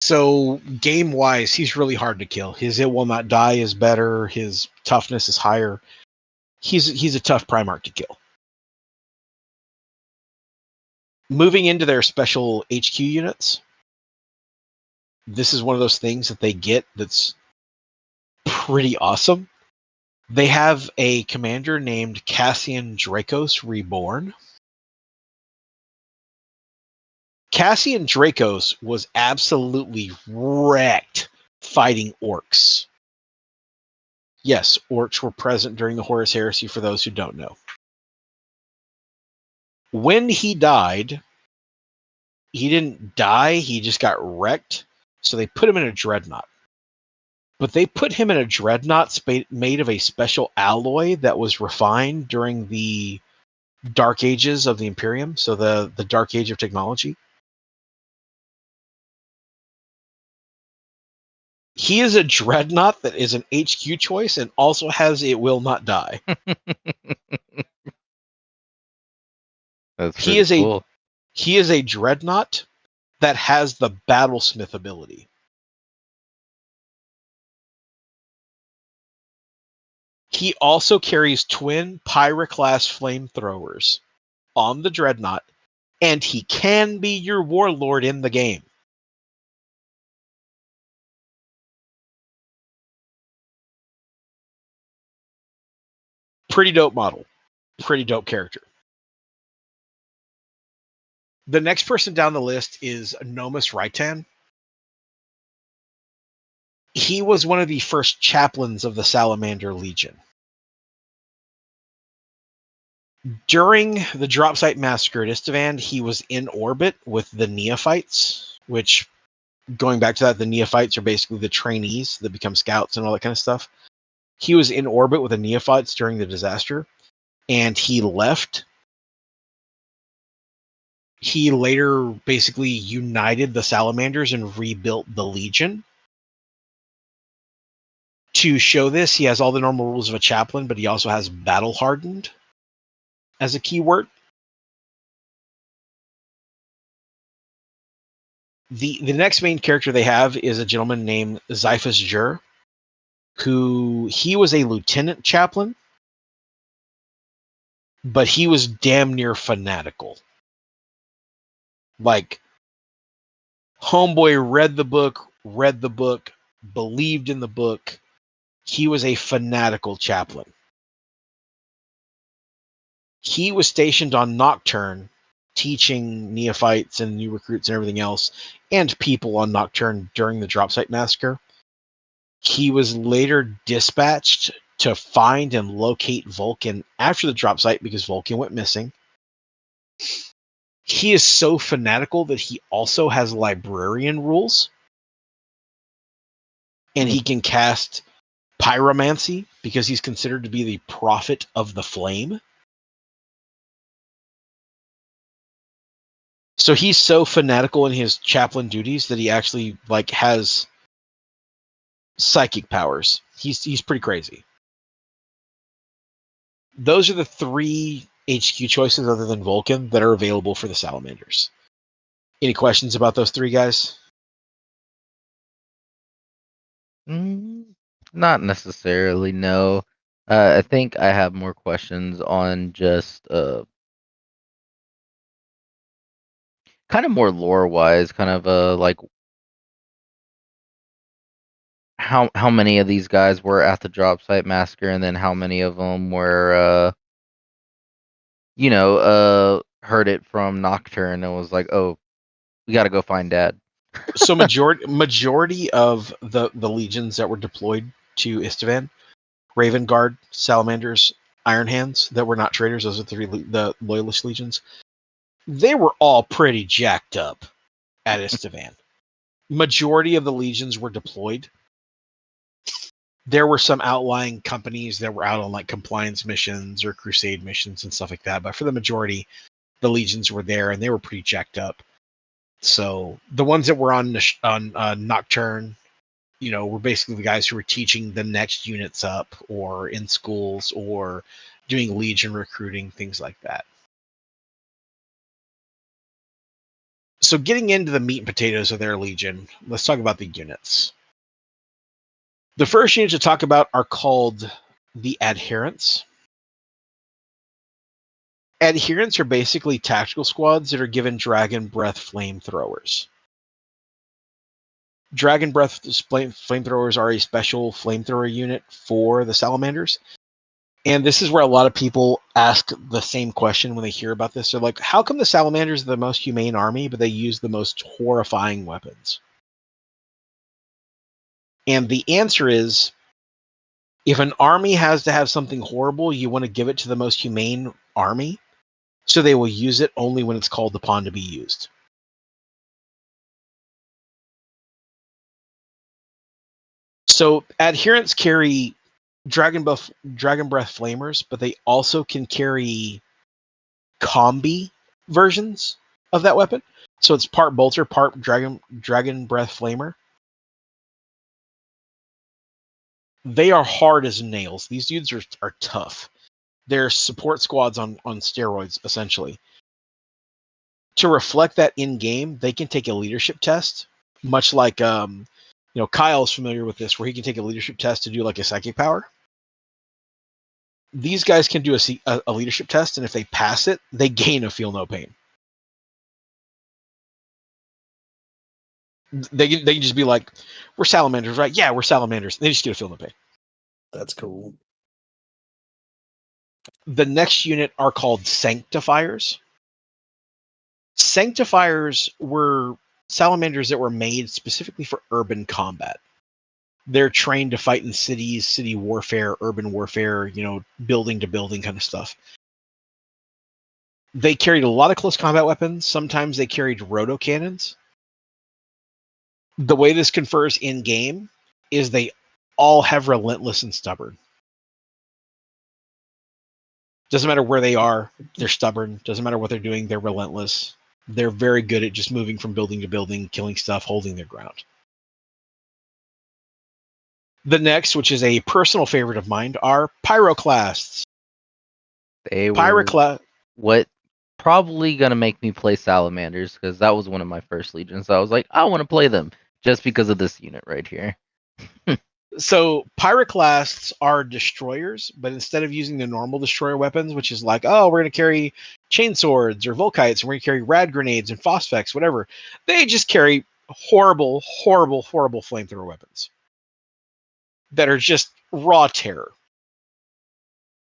So game wise, he's really hard to kill. His it will not die is better. His toughness is higher. He's a tough primarch to kill. Moving into their special HQ units, this is one of those things that they get that's pretty awesome. They have a commander named Cassian Dracos Reborn. Cassian Dracos was absolutely wrecked fighting orcs. Yes, orcs were present during the Horus Heresy for those who don't know. When he died, he didn't die, he just got wrecked. So they put him in a dreadnought. But they put him in a dreadnought made of a special alloy that was refined during the Dark Ages of the Imperium, so the Dark Age of technology. He is a dreadnought that is an HQ choice and also has it will not die. That's He pretty is a cool. he is a dreadnought that has the battlesmith ability. He also carries twin Pyra-class flamethrowers on the Dreadnought, and he can be your warlord in the game. Pretty dope model. Pretty dope character. The next person down the list is Nomus Raitan. He was one of the first chaplains of the Salamander Legion. During the drop site massacre at Istavan, he was in orbit with the Neophytes, which, going back to that, the Neophytes are basically the trainees that become scouts and all that kind of stuff. He was in orbit with the Neophytes during the disaster, and he left. He later basically united the Salamanders and rebuilt the Legion. To show this, he has all the normal rules of a chaplain, but he also has battle hardened as a keyword. The next main character they have is a gentleman named Xiphus Jur, who he was a lieutenant chaplain, but he was damn near fanatical. Like, homeboy read the book, believed in the book. He was a fanatical chaplain. He was stationed on Nocturne, teaching neophytes and new recruits and everything else, and people on Nocturne during the drop site massacre. He was later dispatched to find and locate Vulcan after the drop site because Vulcan went missing. He is so fanatical that he also has librarian rules, and he can cast pyromancy because he's considered to be the prophet of the flame. So he's so fanatical in his chaplain duties that he actually has psychic powers. He's pretty crazy. Those are the 3 HQ choices other than Vulcan that are available for the Salamanders. Any questions about those 3 guys? Not necessarily, no. I think I have more questions on just kind of more lore wise, kind of like how many of these guys were at the drop site massacre, and then how many of them were heard it from Nocturne and was like, oh, we got to go find Dad. So majority of the legions that were deployed to Istavan, Raven Guard, Salamanders, Iron Hands, that were not traitors, those are the Loyalist legions, they were all pretty jacked up at Istavan. Majority of the legions were deployed. There were some outlying companies that were out on compliance missions or crusade missions and stuff like that, but for the majority, the legions were there and they were pretty jacked up. So the ones that were on Nocturne, were basically the guys who were teaching the next units up, or in schools, or doing legion recruiting, things like that. So getting into the meat and potatoes of their legion, let's talk about the units. The first units to talk about are called the Adherents. Adherents are basically tactical squads that are given Dragon Breath flamethrowers. Dragon Breath flamethrowers are a special flamethrower unit for the Salamanders. And this is where a lot of people ask the same question when they hear about this. They're like, how come the Salamanders are the most humane army, but they use the most horrifying weapons? And the answer is, if an army has to have something horrible, you want to give it to the most humane army, so they will use it only when it's called upon to be used. So adherents carry Dragon Breath flamers, but they also can carry combi versions of that weapon. So it's part bolter, part Dragon Breath flamer. They are hard as nails. These dudes are tough. They're support squads on steroids, essentially. To reflect that in game, they can take a leadership test, much like Kyle's familiar with this, where he can take a leadership test to do a psychic power. These guys can do a leadership test, and if they pass it, they gain a feel no pain. They can just be like, "We're salamanders, right? Yeah, we're salamanders." They just get a feel no pain. That's cool. The next unit are called sanctifiers. Sanctifiers were salamanders that were made specifically for urban combat. They're trained to fight in cities, city warfare, urban warfare, building to building kind of stuff. They carried a lot of close combat weapons. Sometimes they carried roto cannons. The way this confers in game is they all have relentless and stubborn. Doesn't matter where they are, they're stubborn. Doesn't matter what they're doing, they're relentless. They're very good at just moving from building to building, killing stuff, holding their ground. The next, which is a personal favorite of mine, are pyroclasts. They were what probably gonna make me play salamanders, because that was one of my first legions. So I was like, I want to play them just because of this unit right here. So pyroclasts are destroyers, but instead of using the normal destroyer weapons, which is like, oh, we're going to carry chainswords or volkites, and we're going to carry rad grenades and phosphex, whatever, they just carry horrible, horrible, horrible flamethrower weapons that are just raw terror.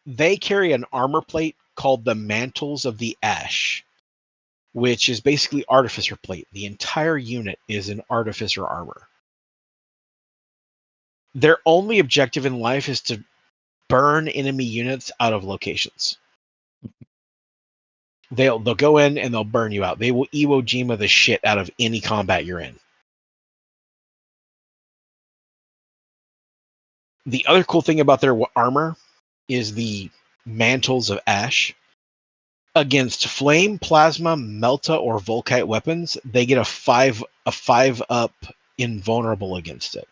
They carry an armor plate called the Mantles of the Ash, which is basically artificer plate. The entire unit is an artificer armor. Their only objective in life is to burn enemy units out of locations. They'll go in and they'll burn you out. They will Iwo Jima the shit out of any combat you're in. The other cool thing about their armor is the Mantles of Ash. Against flame, plasma, melta, or volkite weapons, they get a 5 up invulnerable against it.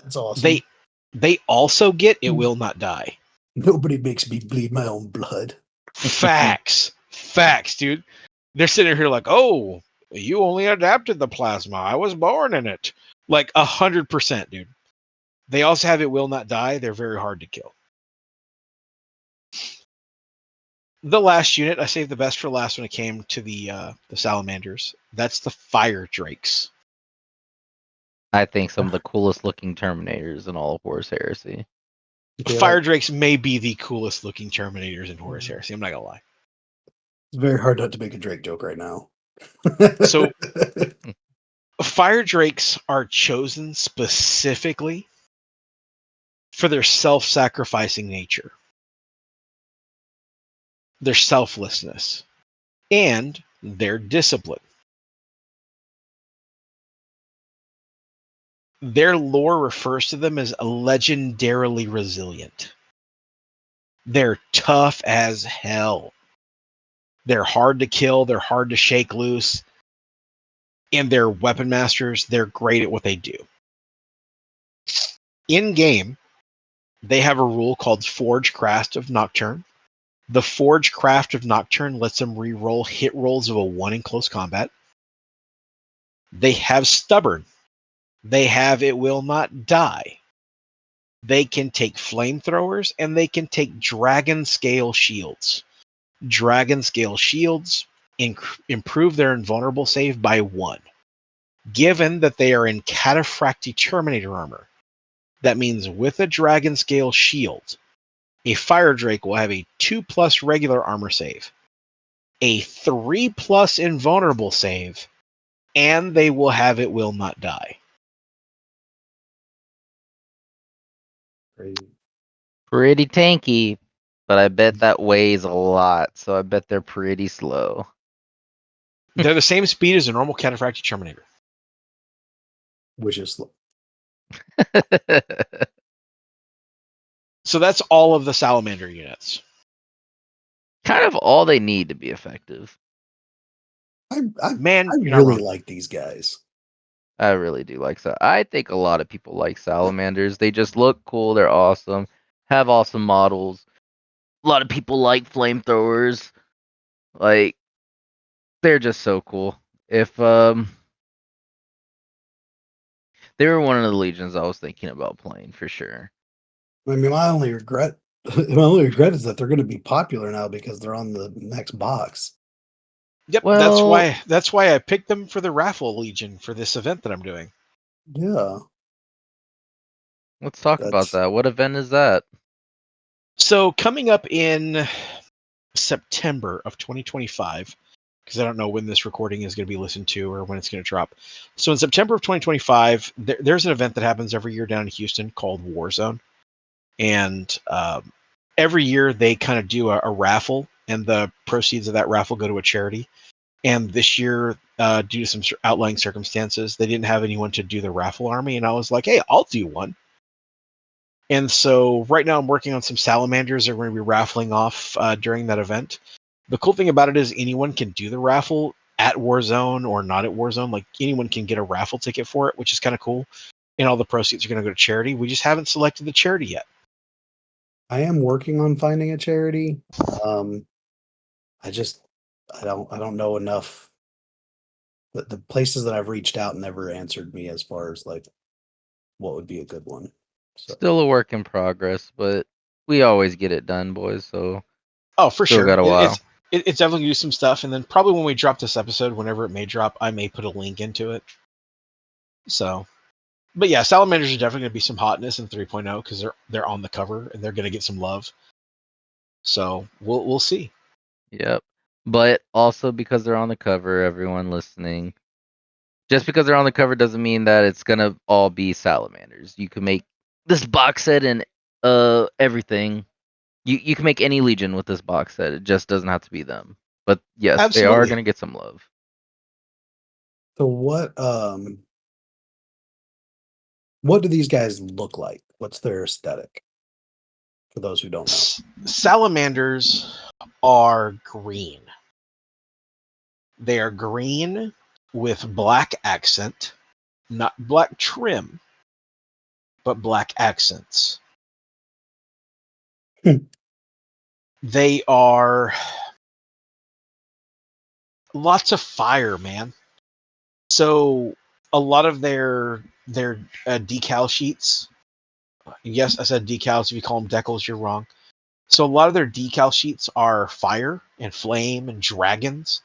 That's awesome. They also get it will not die. Nobody makes me bleed my own blood. Facts, dude. They're sitting here like, oh, you only adapted the plasma. I was born in it. Like 100%, dude. They also have it will not die. They're very hard to kill. The last unit, I saved the best for last when it came to the salamanders. That's the fire drakes. I think some of the coolest looking Terminators in all of Horus Heresy. Okay, Fire drakes may be the coolest looking Terminators in Horus Heresy. I'm not gonna lie. It's very hard not to make a Drake joke right now. So fire drakes are chosen specifically for their self-sacrificing nature, their selflessness, and their discipline. Their lore refers to them as legendarily resilient. They're tough as hell. They're hard to kill. They're hard to shake loose. And they're weapon masters. They're great at what they do. In game, they have a rule called Forge Craft of Nocturne. The Forge Craft of Nocturne lets them re-roll hit rolls of a 1 in close combat. They have Stubborn. They have It Will Not Die. They can take flamethrowers, and they can take dragon scale shields. Dragon scale shields improve their invulnerable save by 1. Given that they are in Cataphracti Terminator armor, that means with a dragon scale shield, a Fire Drake will have a 2+ regular armor save, a 3+ invulnerable save, and they will have It Will Not Die. Pretty tanky, but I bet that weighs a lot, so I bet they're pretty slow. They're the same speed as a normal Cataphracti Terminator. Which is slow. So that's all of the Salamander units. Kind of all they need to be effective. I You're not really wrong. like these guys. I really do like that. I think a lot of people like salamanders. They just look cool. They're awesome. Have awesome models. A lot of people like flamethrowers. Like, they're just so cool. If they were one of the legions I was thinking about playing for sure. I mean, my only regret is that they're going to be popular now because they're on the next box. Yep, Well, that's why I picked them for the raffle legion for this event that I'm doing. Yeah, let's talk about that's that. What event is that? So coming up in September of 2025, because I don't know when this recording is going to be listened to or when it's going to drop. So in September of 2025, there's an event that happens every year down in Houston called Warzone, and every year they kind of do a raffle, and the proceeds of that raffle go to a charity. And this year, due to some outlying circumstances, they didn't have anyone to do the raffle army, and I was like, "Hey, I'll do one." And so right now I'm working on some salamanders that we're going to be raffling off during that event. The cool thing about it is anyone can do the raffle at Warzone or not at Warzone. Like anyone can get a raffle ticket for it, which is kind of cool. And all the proceeds are going to go to charity. We just haven't selected the charity yet. I am working on finding a charity. Um, I just I don't know enough. The places that I've reached out never answered me as far as like what would be a good one. So Still a work in progress, but we always get it done, boys. So Oh, for still sure. got a while. It's definitely going to do some stuff. And then probably when we drop this episode, whenever it may drop, I may put a link into it. So, but yeah, salamanders are definitely going to be some hotness in 3.0 because they're on the cover and they're going to get some love. So we'll see. Yep. But also because they're on the cover, everyone listening, just because they're on the cover doesn't mean that it's gonna all be salamanders. You can make this box set and everything. You can make any legion with this box set. It just doesn't have to be them. But yes, they are Absolutely. gonna get some love. so what do these guys look like? What's their aesthetic? For those who don't know. Salamanders are green. They are green with black accent, not black trim, but black accents. Hmm. They are lots of fire, man. So a lot of their decal sheets. Yes, I said decals. If you call them decals, you're wrong. So a lot of their decal sheets are fire and flame and dragons.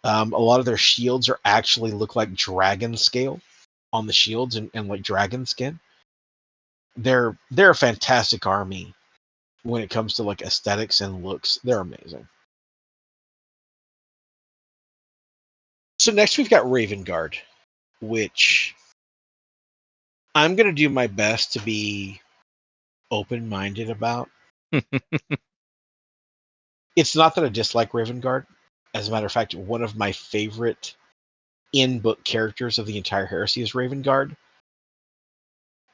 A lot of their shields are actually look like dragon scale on the shields and like dragon skin. They're a fantastic army when it comes to like aesthetics and looks. They're amazing. So next we've got Raven Guard, which I'm gonna do my best to be open minded about. It's not that I dislike Raven Guard. As a matter of fact, one of my favorite in-book characters of the entire heresy is Raven Guard.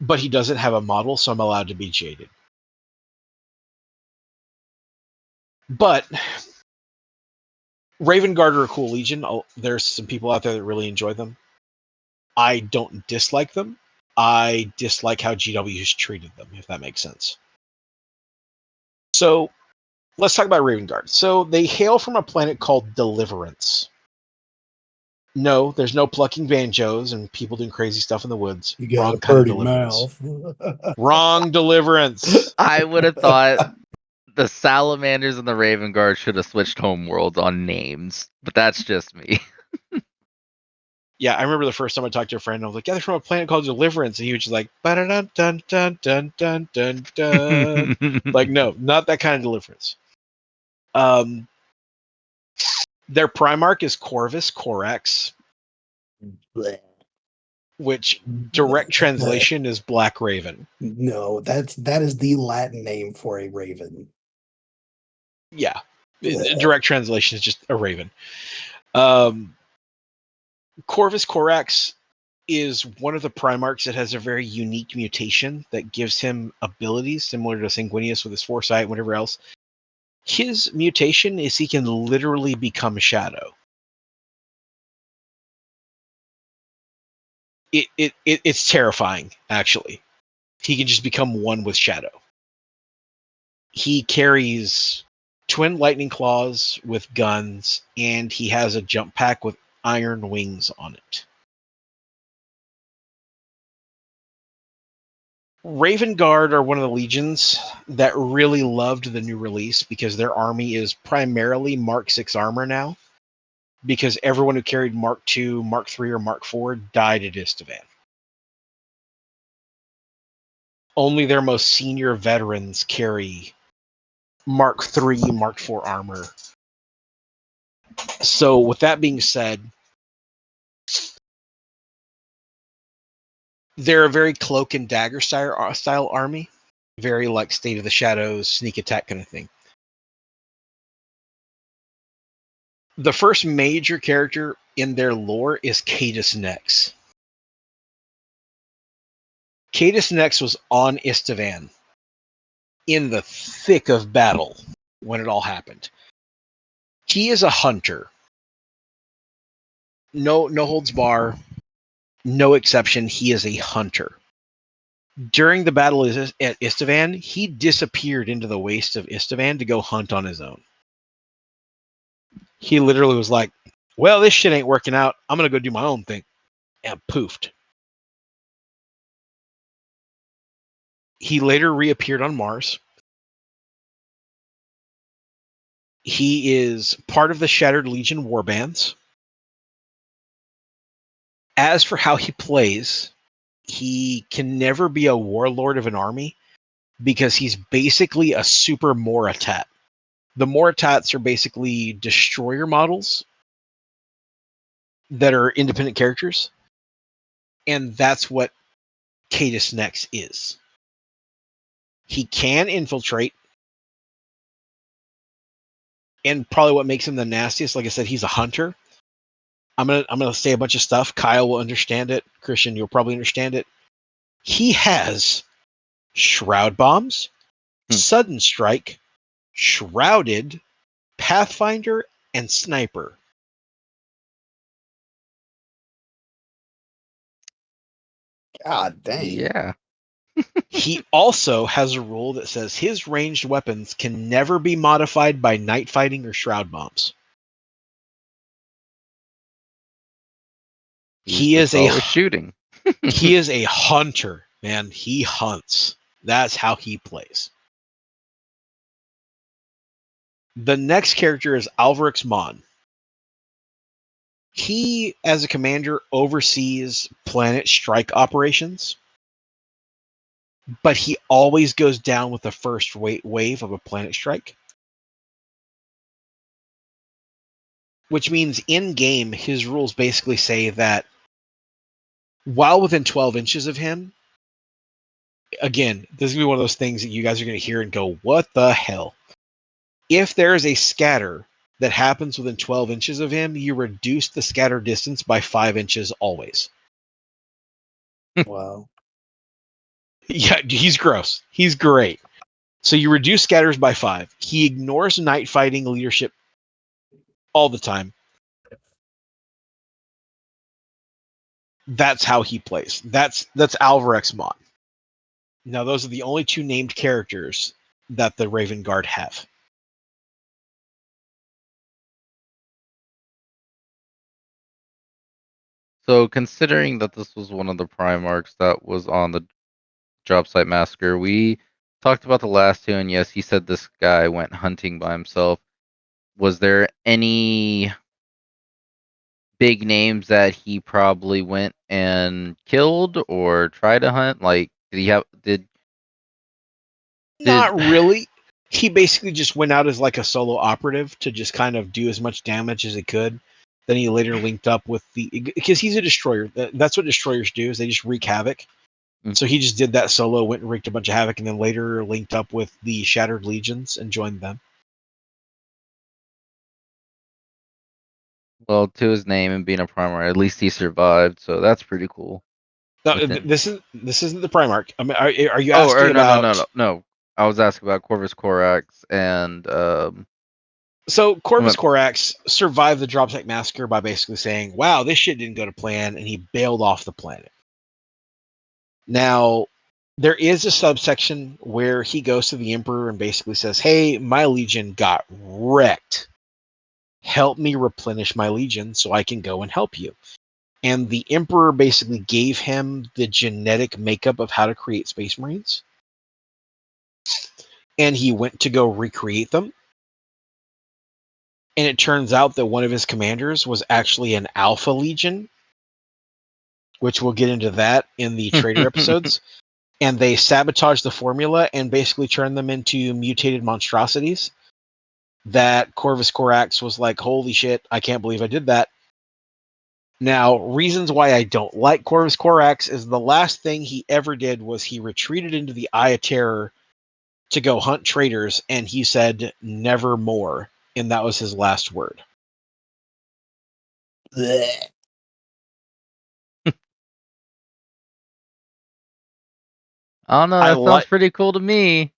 But he doesn't have a model, so I'm allowed to be jaded. But Raven Guard are a cool legion. There's some people out there that really enjoy them. I don't dislike them. I dislike how GW has treated them, if that makes sense. So let's talk about Raven Guard. So they hail from a planet called Deliverance. No, there's no plucking banjos and people doing crazy stuff in the woods. You got a Wrong kind of pretty Deliverance. mouth. Wrong Deliverance. I would have thought the salamanders and the Raven Guard should have switched homeworlds on names, but that's just me. Yeah, I remember the first time I talked to a friend, I was like, "Yeah, they're from a planet called Deliverance," and he was just like, "Dun dun dun dun dun dun dun." Like, no, not that kind of Deliverance. Um, their Primarch is Corvus Corax, Bleh. which direct translation is Black Raven. No, that is the Latin name for a raven. Yeah, Bleh. direct translation is just a Raven. Um, Corvus Corax is one of the Primarchs that has a very unique mutation that gives him abilities similar to Sanguinius with his foresight and whatever else. His mutation is he can literally become Shadow. It's terrifying, actually. He can just become one with Shadow. He carries twin lightning claws with guns, and he has a jump pack with iron wings on it. Raven Guard are one of the legions that really loved the new release because their army is primarily Mark 6 armor now. Because everyone who carried Mark II, Mark III, or Mark IV died at Istavan. Only their most senior veterans carry Mark III, Mark IV armor. So, with that being said, they're a very cloak and dagger style army. Very like State of the Shadows, sneak attack kind of thing. The first major character in their lore is Cadus Nex. Cadus Nex was on Istavan in the thick of battle when it all happened. He is a hunter. No holds bar, no exception. He is a hunter. During the battle at Istavan, he disappeared into the waste of Istavan to go hunt on his own. He literally was like, well, this shit ain't working out. I'm going to go do my own thing. And poofed. He later reappeared on Mars. He is part of the Shattered Legion warbands. As for how he plays, he can never be a warlord of an army because he's basically a super Moratat. The Moratats are basically destroyer models that are independent characters. And that's what Cadus Nex is. He can infiltrate. And probably what makes him the nastiest, like I said, he's a hunter. I'm gonna say a bunch of stuff. Kyle will understand it. Christian, you'll probably understand it. He has shroud bombs, sudden strike, shrouded, pathfinder, and sniper. God dang. Yeah. He also has a rule that says his ranged weapons can never be modified by night fighting or shroud bombs. He is always shooting. He is a hunter, man. He hunts. That's how he plays. The next character is Alvarix Mon. He, as a commander, oversees planet strike operations, but he always goes down with the first wave of a planet strike. Which means in game, his rules basically say that while within 12 inches of him, again, this is going to be one of those things that you guys are going to hear and go, what the hell? If there is a scatter that happens within 12 inches of him, you reduce the scatter distance by 5 inches always. Wow. Yeah, he's gross. He's great. So you reduce scatters by 5. He ignores night fighting leadership all the time. That's how he plays. That's Alvarix Mon. Now, those are the only two named characters that the Raven Guard have. So, considering that this was one of the primarchs that was on the job site massacre, we talked about the last two, and yes, he said this guy went hunting by himself. Was there any big names that he probably went and killed or tried to hunt? Like, Not really. He basically just went out as like a solo operative to just kind of do as much damage as he could. Then he later linked up with because he's a destroyer. That's what destroyers do, is they just wreak havoc. So he just did that solo, went and wreaked a bunch of havoc, and then later linked up with the Shattered Legions and joined them. Well, to his name and being a Primarch, at least he survived, so that's pretty cool. No, this isn't the Primarch. I mean, are you Oh, asking about? No. I was asking about Corvus Corax and So Corvus Corax survived the Dropsite Massacre by basically saying, wow, this shit didn't go to plan, and he bailed off the planet. Now, there is a subsection where he goes to the Emperor and basically says, hey, my legion got wrecked. Help me replenish my legion so I can go and help you. and the Emperor basically gave him the genetic makeup of how to create Space Marines. And he went to go recreate them. And it turns out that one of his commanders was actually an Alpha Legion, which we'll get into that in the Traitor episodes. And they sabotaged the formula and basically turned them into mutated monstrosities. That Corvus Corax was like, holy shit, I can't believe I did that. Now, reasons why I don't like Corvus Corax is the last thing he ever did was he retreated into the Eye of Terror to go hunt traitors, and he said, never more. And that was his last word. Blech. I don't know. I That sounds like pretty cool to me.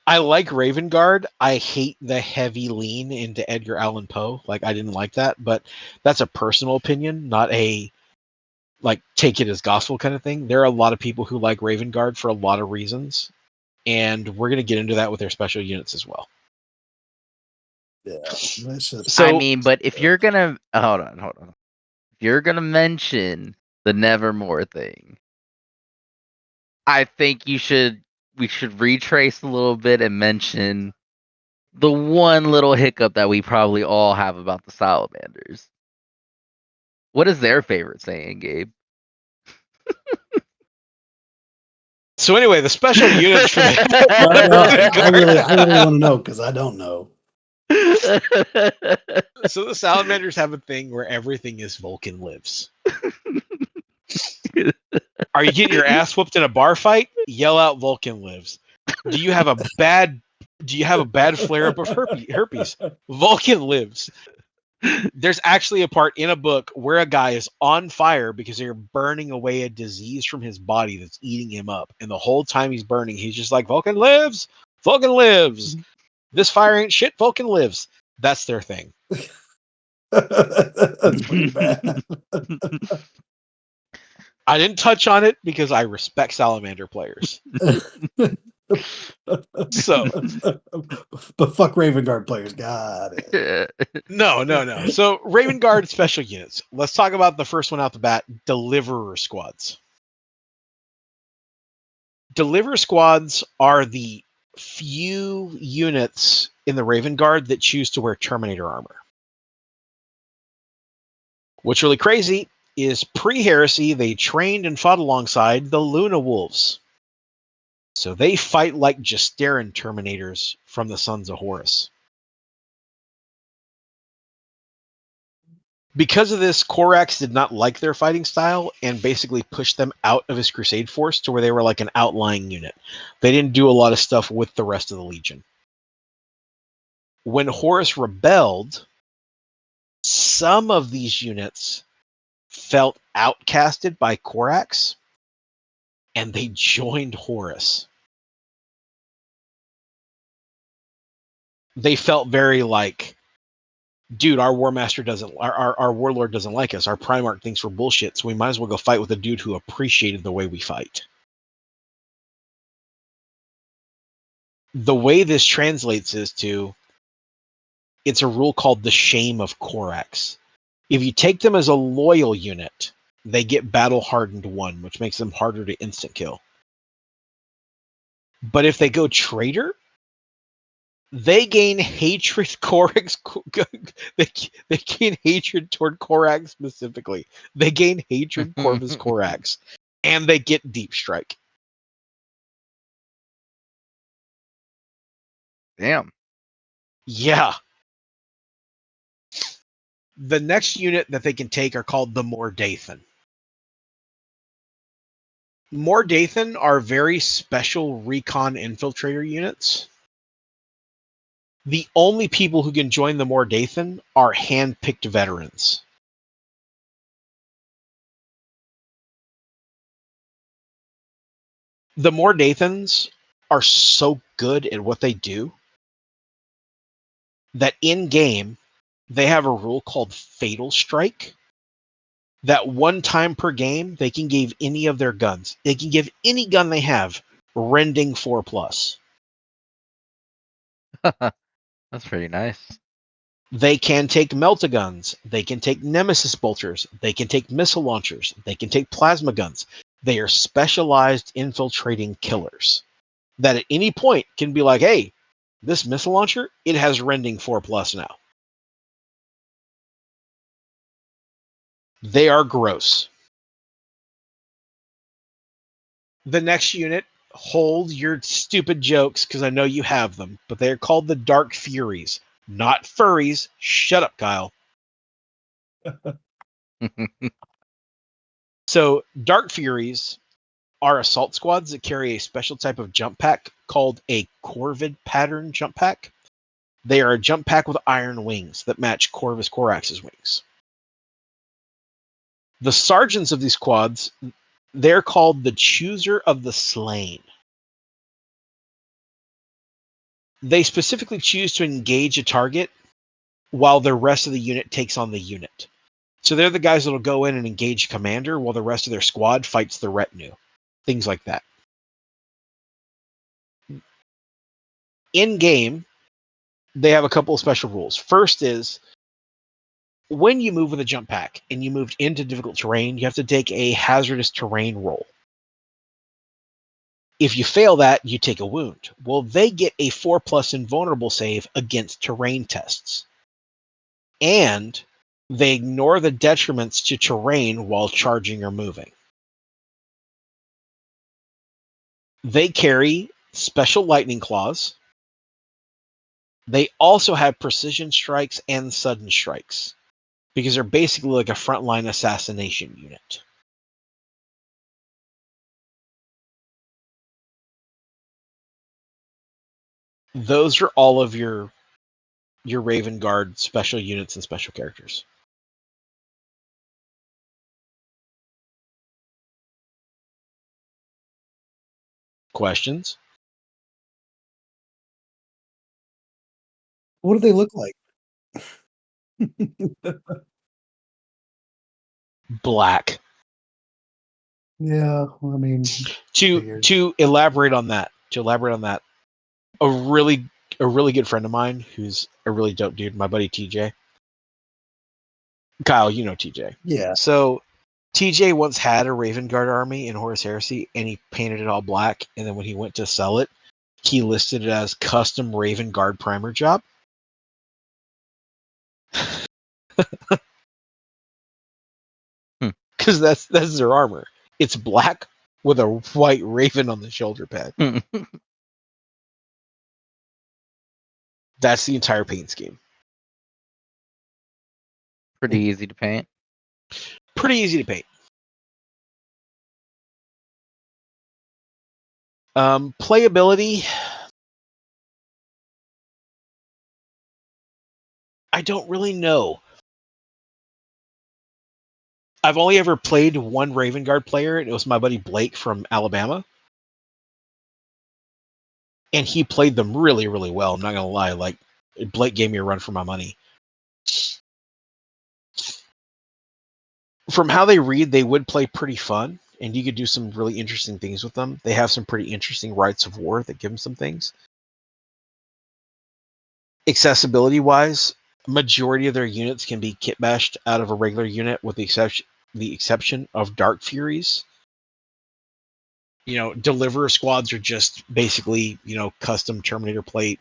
I like Raven Guard. I hate the heavy lean into Edgar Allan Poe. Like, I didn't like that, but that's a personal opinion, not a like take it as gospel kind of thing. There are a lot of people who like Raven Guard for a lot of reasons, and we're going to get into that with their special units as well. Yeah, that's just. So, I mean, but if you're gonna hold on. If you're gonna mention the Nevermore thing, I think we should retrace a little bit and mention the one little hiccup that we probably all have about the Salamanders. What is their favorite saying, Gabe? so anyway, the special units for I really want to know because I don't know. So the salamanders have a thing where everything is Vulcan lives. Are you getting your ass whooped in a bar fight? Yell out Vulcan lives. Do you have a bad flare up of herpes? Vulcan lives. There's actually a part in a book where a guy is on fire because they're burning away a disease from his body that's eating him up. And the whole time he's burning, he's just like, Vulcan lives! Vulcan lives! This fire ain't shit, Vulcan lives. That's their thing. That's pretty bad. I didn't touch on it because I respect Salamander players. So, but fuck Raven Guard players. Got it. no. So, Raven Guard special units. Let's talk about the first one out the bat, Deliverer Squads. Deliverer Squads are the few units in the Raven Guard that choose to wear Terminator armor. What's really crazy is pre-heresy, they trained and fought alongside the Luna Wolves. So they fight like Justaran Terminators from the Sons of Horus. Because of this, Corax did not like their fighting style and basically pushed them out of his Crusade force to where they were like an outlying unit. They didn't do a lot of stuff with the rest of the Legion. When Horus rebelled, some of these units felt outcasted by Corax, and they joined Horus. They felt very like, dude, our Warmaster doesn't, our Warlord doesn't like us. Our Primarch thinks we're bullshit, so we might as well go fight with a dude who appreciated the way we fight. The way this translates is to, it's a rule called the Shame of Corax. If you take them as a loyal unit, they get battle hardened 1, which makes them harder to instant kill. But if they go traitor, they gain hatred Corax. They gain hatred toward Corax specifically. They gain hatred Corvus Corax, and they get deep strike. Damn. Yeah. The next unit that they can take are called the Mordathan. Mordathan are very special recon infiltrator units. The only people who can join the Mordathan are hand-picked veterans. The Mordathans are so good at what they do that in game they have a rule called Fatal Strike. That one time per game they can give any of their guns. They can give any gun they have rending 4+. That's pretty nice. They can take meltaguns. They can take nemesis bolters. They can take missile launchers. They can take plasma guns. They are specialized infiltrating killers that at any point can be like, hey, this missile launcher, it has rending 4+ now. They are gross. The next unit, hold your stupid jokes because I know you have them, but they are called the Dark Furies, not furries. Shut up, Kyle. So, Dark Furies are assault squads that carry a special type of jump pack called a Corvid pattern jump pack. They are a jump pack with iron wings that match Corvus Corax's wings. The sergeants of these squads, they're called the Chooser of the Slain. They specifically choose to engage a target while the rest of the unit takes on the unit. So they're the guys that'll go in and engage commander while the rest of their squad fights the retinue. Things like that. In game, they have a couple of special rules. First is when you move with a jump pack and you moved into difficult terrain, you have to take a hazardous terrain roll. If you fail that, you take a wound. Well, they get a 4+ invulnerable save against terrain tests. And they ignore the detriments to terrain while charging or moving. They carry special lightning claws. They also have precision strikes and sudden strikes because they're basically like a frontline assassination unit. Those are all of your Raven Guard special units and special characters. Questions? What do they look like? Black. Yeah, well, I mean, figured. To elaborate on that, a really good friend of mine who's a really dope dude, my buddy TJ. Kyle, you know TJ. Yeah. So TJ once had a Raven Guard army in Horus Heresy, and he painted it all black. And then when he went to sell it, he listed it as custom Raven Guard primer job. Because that's their armor. It's black with a white raven on the shoulder pad. That's the entire paint scheme. Pretty easy to paint. Pretty easy to paint. Playability. I don't really know. I've only ever played one Raven Guard player, and it was my buddy Blake from Alabama. And he played them really, really well. I'm not gonna lie. Like, Blake gave me a run for my money. From how they read, they would play pretty fun, and you could do some really interesting things with them. They have some pretty interesting rights of war that give them some things. Accessibility wise, majority of their units can be kit bashed out of a regular unit, with the exception of Dark Furies. Deliverer squads are just basically, custom Terminator plate.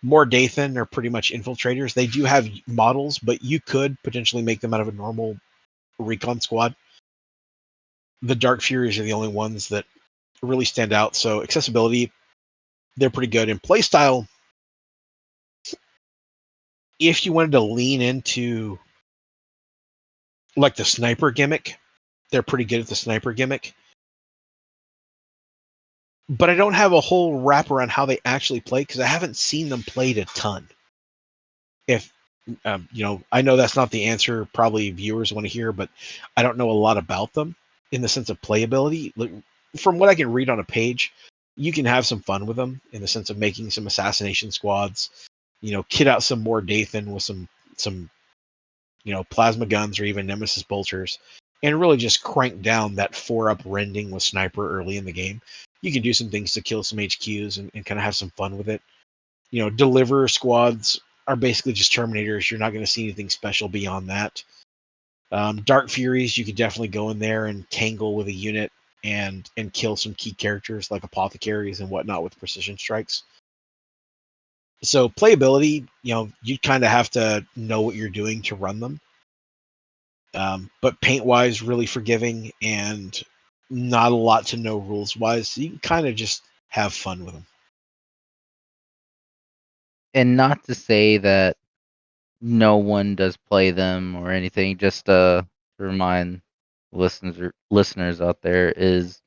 More Dathan are pretty much infiltrators. They do have models, but you could potentially make them out of a normal recon squad. The Dark Furies are the only ones that really stand out. So accessibility, they're pretty good. In playstyle, if you wanted to lean into like the sniper gimmick, they're pretty good at the sniper gimmick. But I don't have a whole wrap around how they actually play because I haven't seen them played a ton. If I know that's not the answer probably viewers want to hear, but I don't know a lot about them in the sense of playability. Like, from what I can read on a page, you can have some fun with them in the sense of making some assassination squads, kit out some more Dathan with some plasma guns or even nemesis bolters, and really just crank down that 4+ rending with sniper early in the game. You can do some things to kill some HQs and kind of have some fun with it. Deliver squads are basically just Terminators. You're not going to see anything special beyond that. Dark Furies, you could definitely go in there and tangle with a unit and kill some key characters like apothecaries and whatnot with precision strikes. So playability, you kind of have to know what you're doing to run them. But paint wise, really forgiving and not a lot to know rules wise. So you can kind of just have fun with them. And not to say that no one does play them or anything, just to remind listeners out there is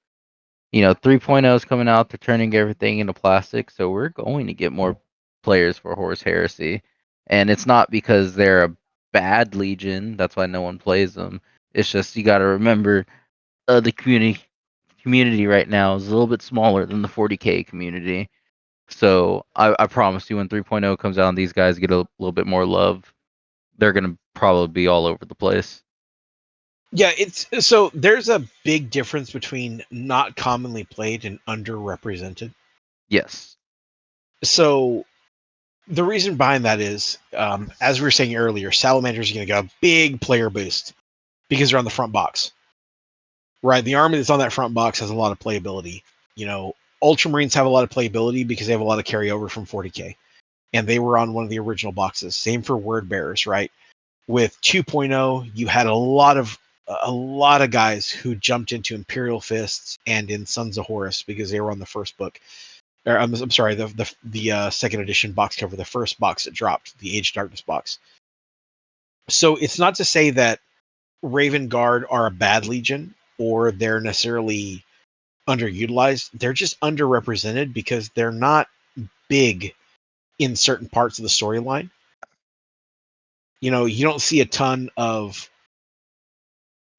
3.0 is coming out. They're turning everything into plastic, so we're going to get more players for Horse Heresy. And it's not because they're a bad legion. That's why no one plays them. It's just you got to remember the community right now is a little bit smaller than the 40K community. So I promise you, when 3.0 comes out and these guys get a little bit more love, they're gonna probably be all over the place. Yeah, so there's a big difference between not commonly played and underrepresented. Yes. So the reason behind that is, as we were saying earlier, Salamanders are going to get a big player boost because they're on the front box, right? The army that's on that front box has a lot of playability. Ultramarines have a lot of playability because they have a lot of carryover from 40K, and they were on one of the original boxes. Same for Word Bearers, right? With 2.0, you had a lot of guys who jumped into Imperial Fists and in Sons of Horus because they were on the first book. Or, I'm sorry, the second edition box cover, the first box that dropped, the Age of Darkness box. So it's not to say that Raven Guard are a bad legion or they're necessarily underutilized. They're just underrepresented because they're not big in certain parts of the storyline. You don't see a ton of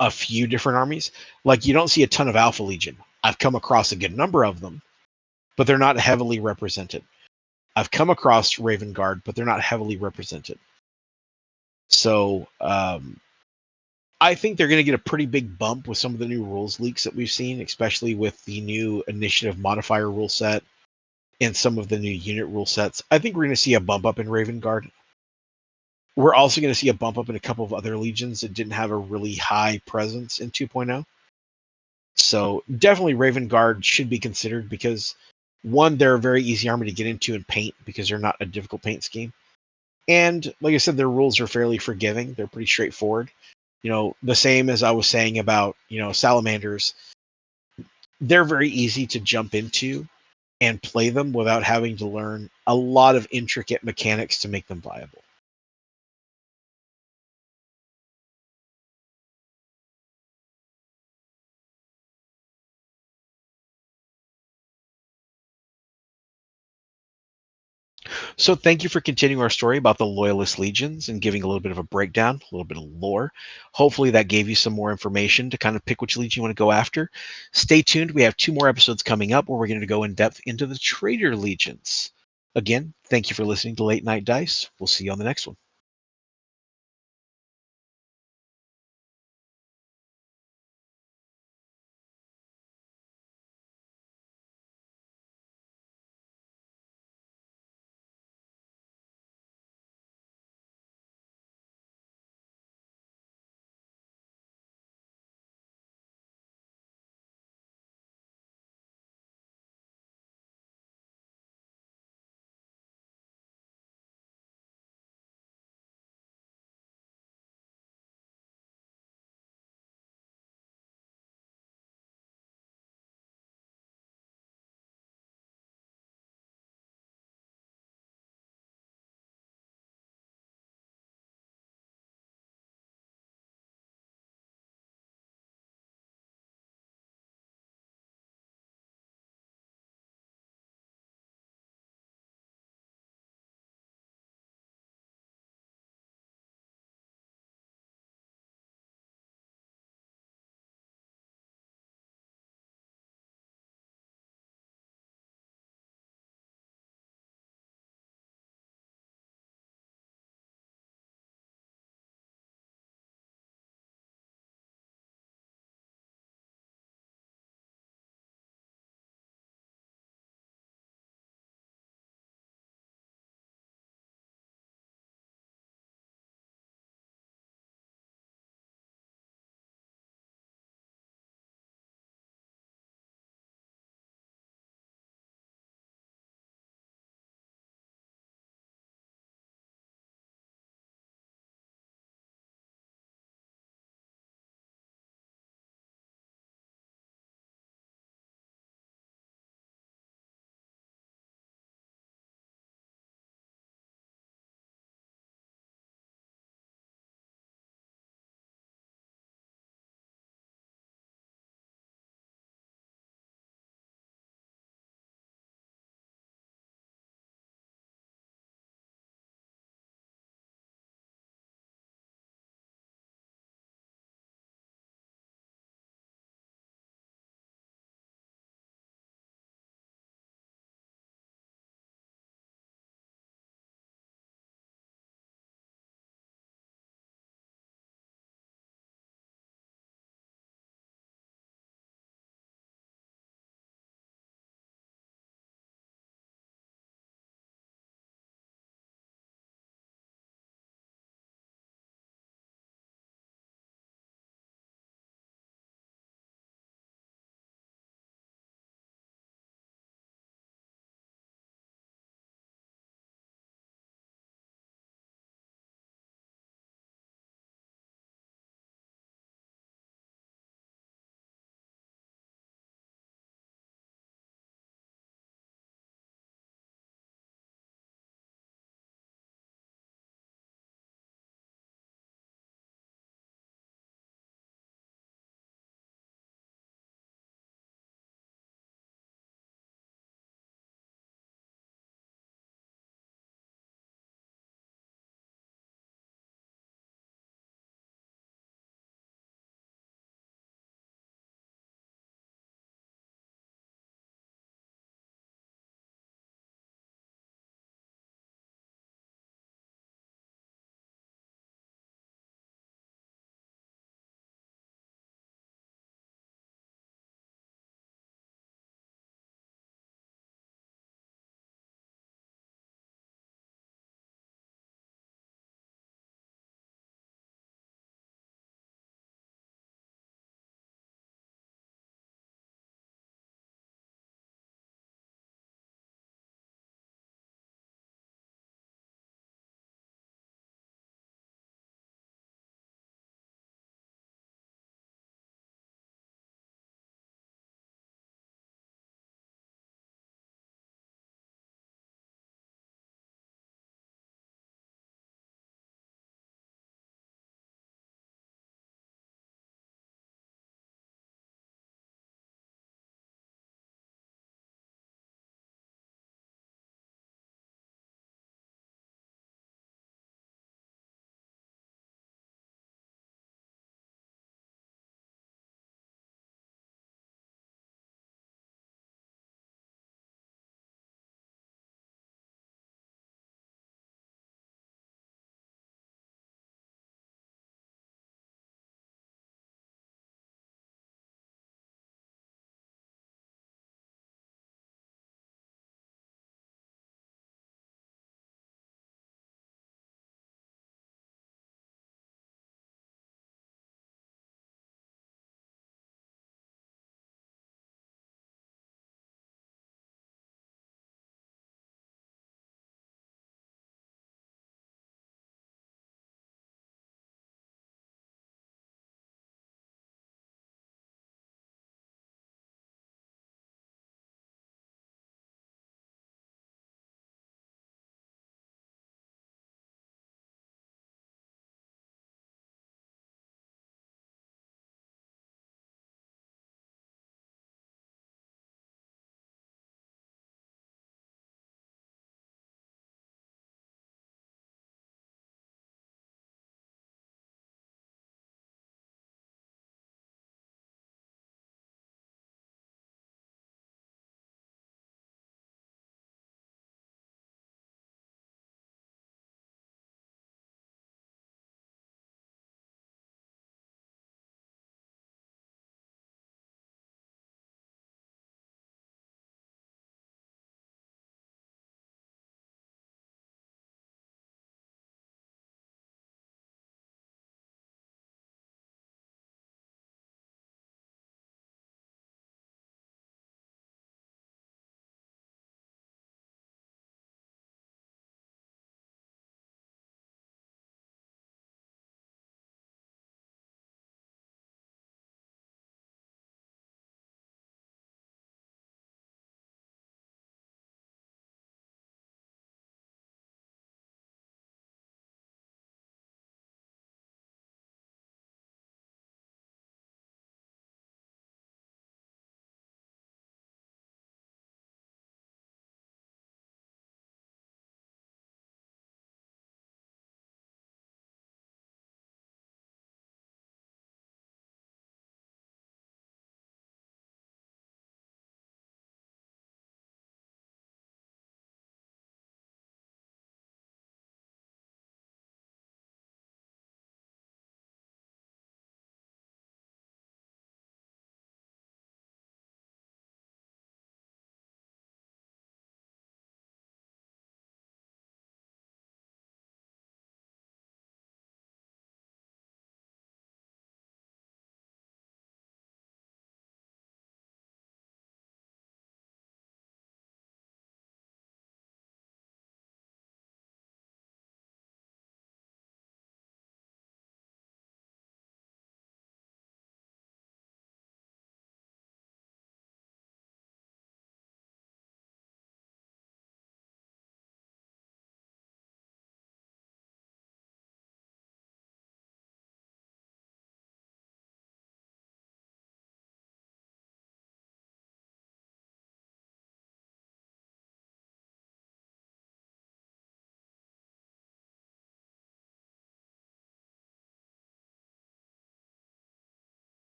a few different armies. Like you don't see a ton of Alpha Legion. I've come across a good number of them, but they're not heavily represented. I've come across Raven Guard, but they're not heavily represented. So I think they're going to get a pretty big bump with some of the new rules leaks that we've seen, especially with the new initiative modifier rule set and some of the new unit rule sets. I think we're going to see a bump up in Raven Guard. We're also going to see a bump up in a couple of other legions that didn't have a really high presence in 2.0. So definitely Raven Guard should be considered because one, they're a very easy army to get into and paint because they're not a difficult paint scheme. And like I said, their rules are fairly forgiving. They're pretty straightforward. The same as I was saying about, salamanders, they're very easy to jump into and play them without having to learn a lot of intricate mechanics to make them viable. So thank you for continuing our story about the Loyalist legions and giving a little bit of a breakdown, a little bit of lore. Hopefully that gave you some more information to kind of pick which legion you want to go after. Stay tuned. We have 2 more episodes coming up where we're going to go in depth into the traitor legions. Again, thank you for listening to Late Night Dice. We'll see you on the next one.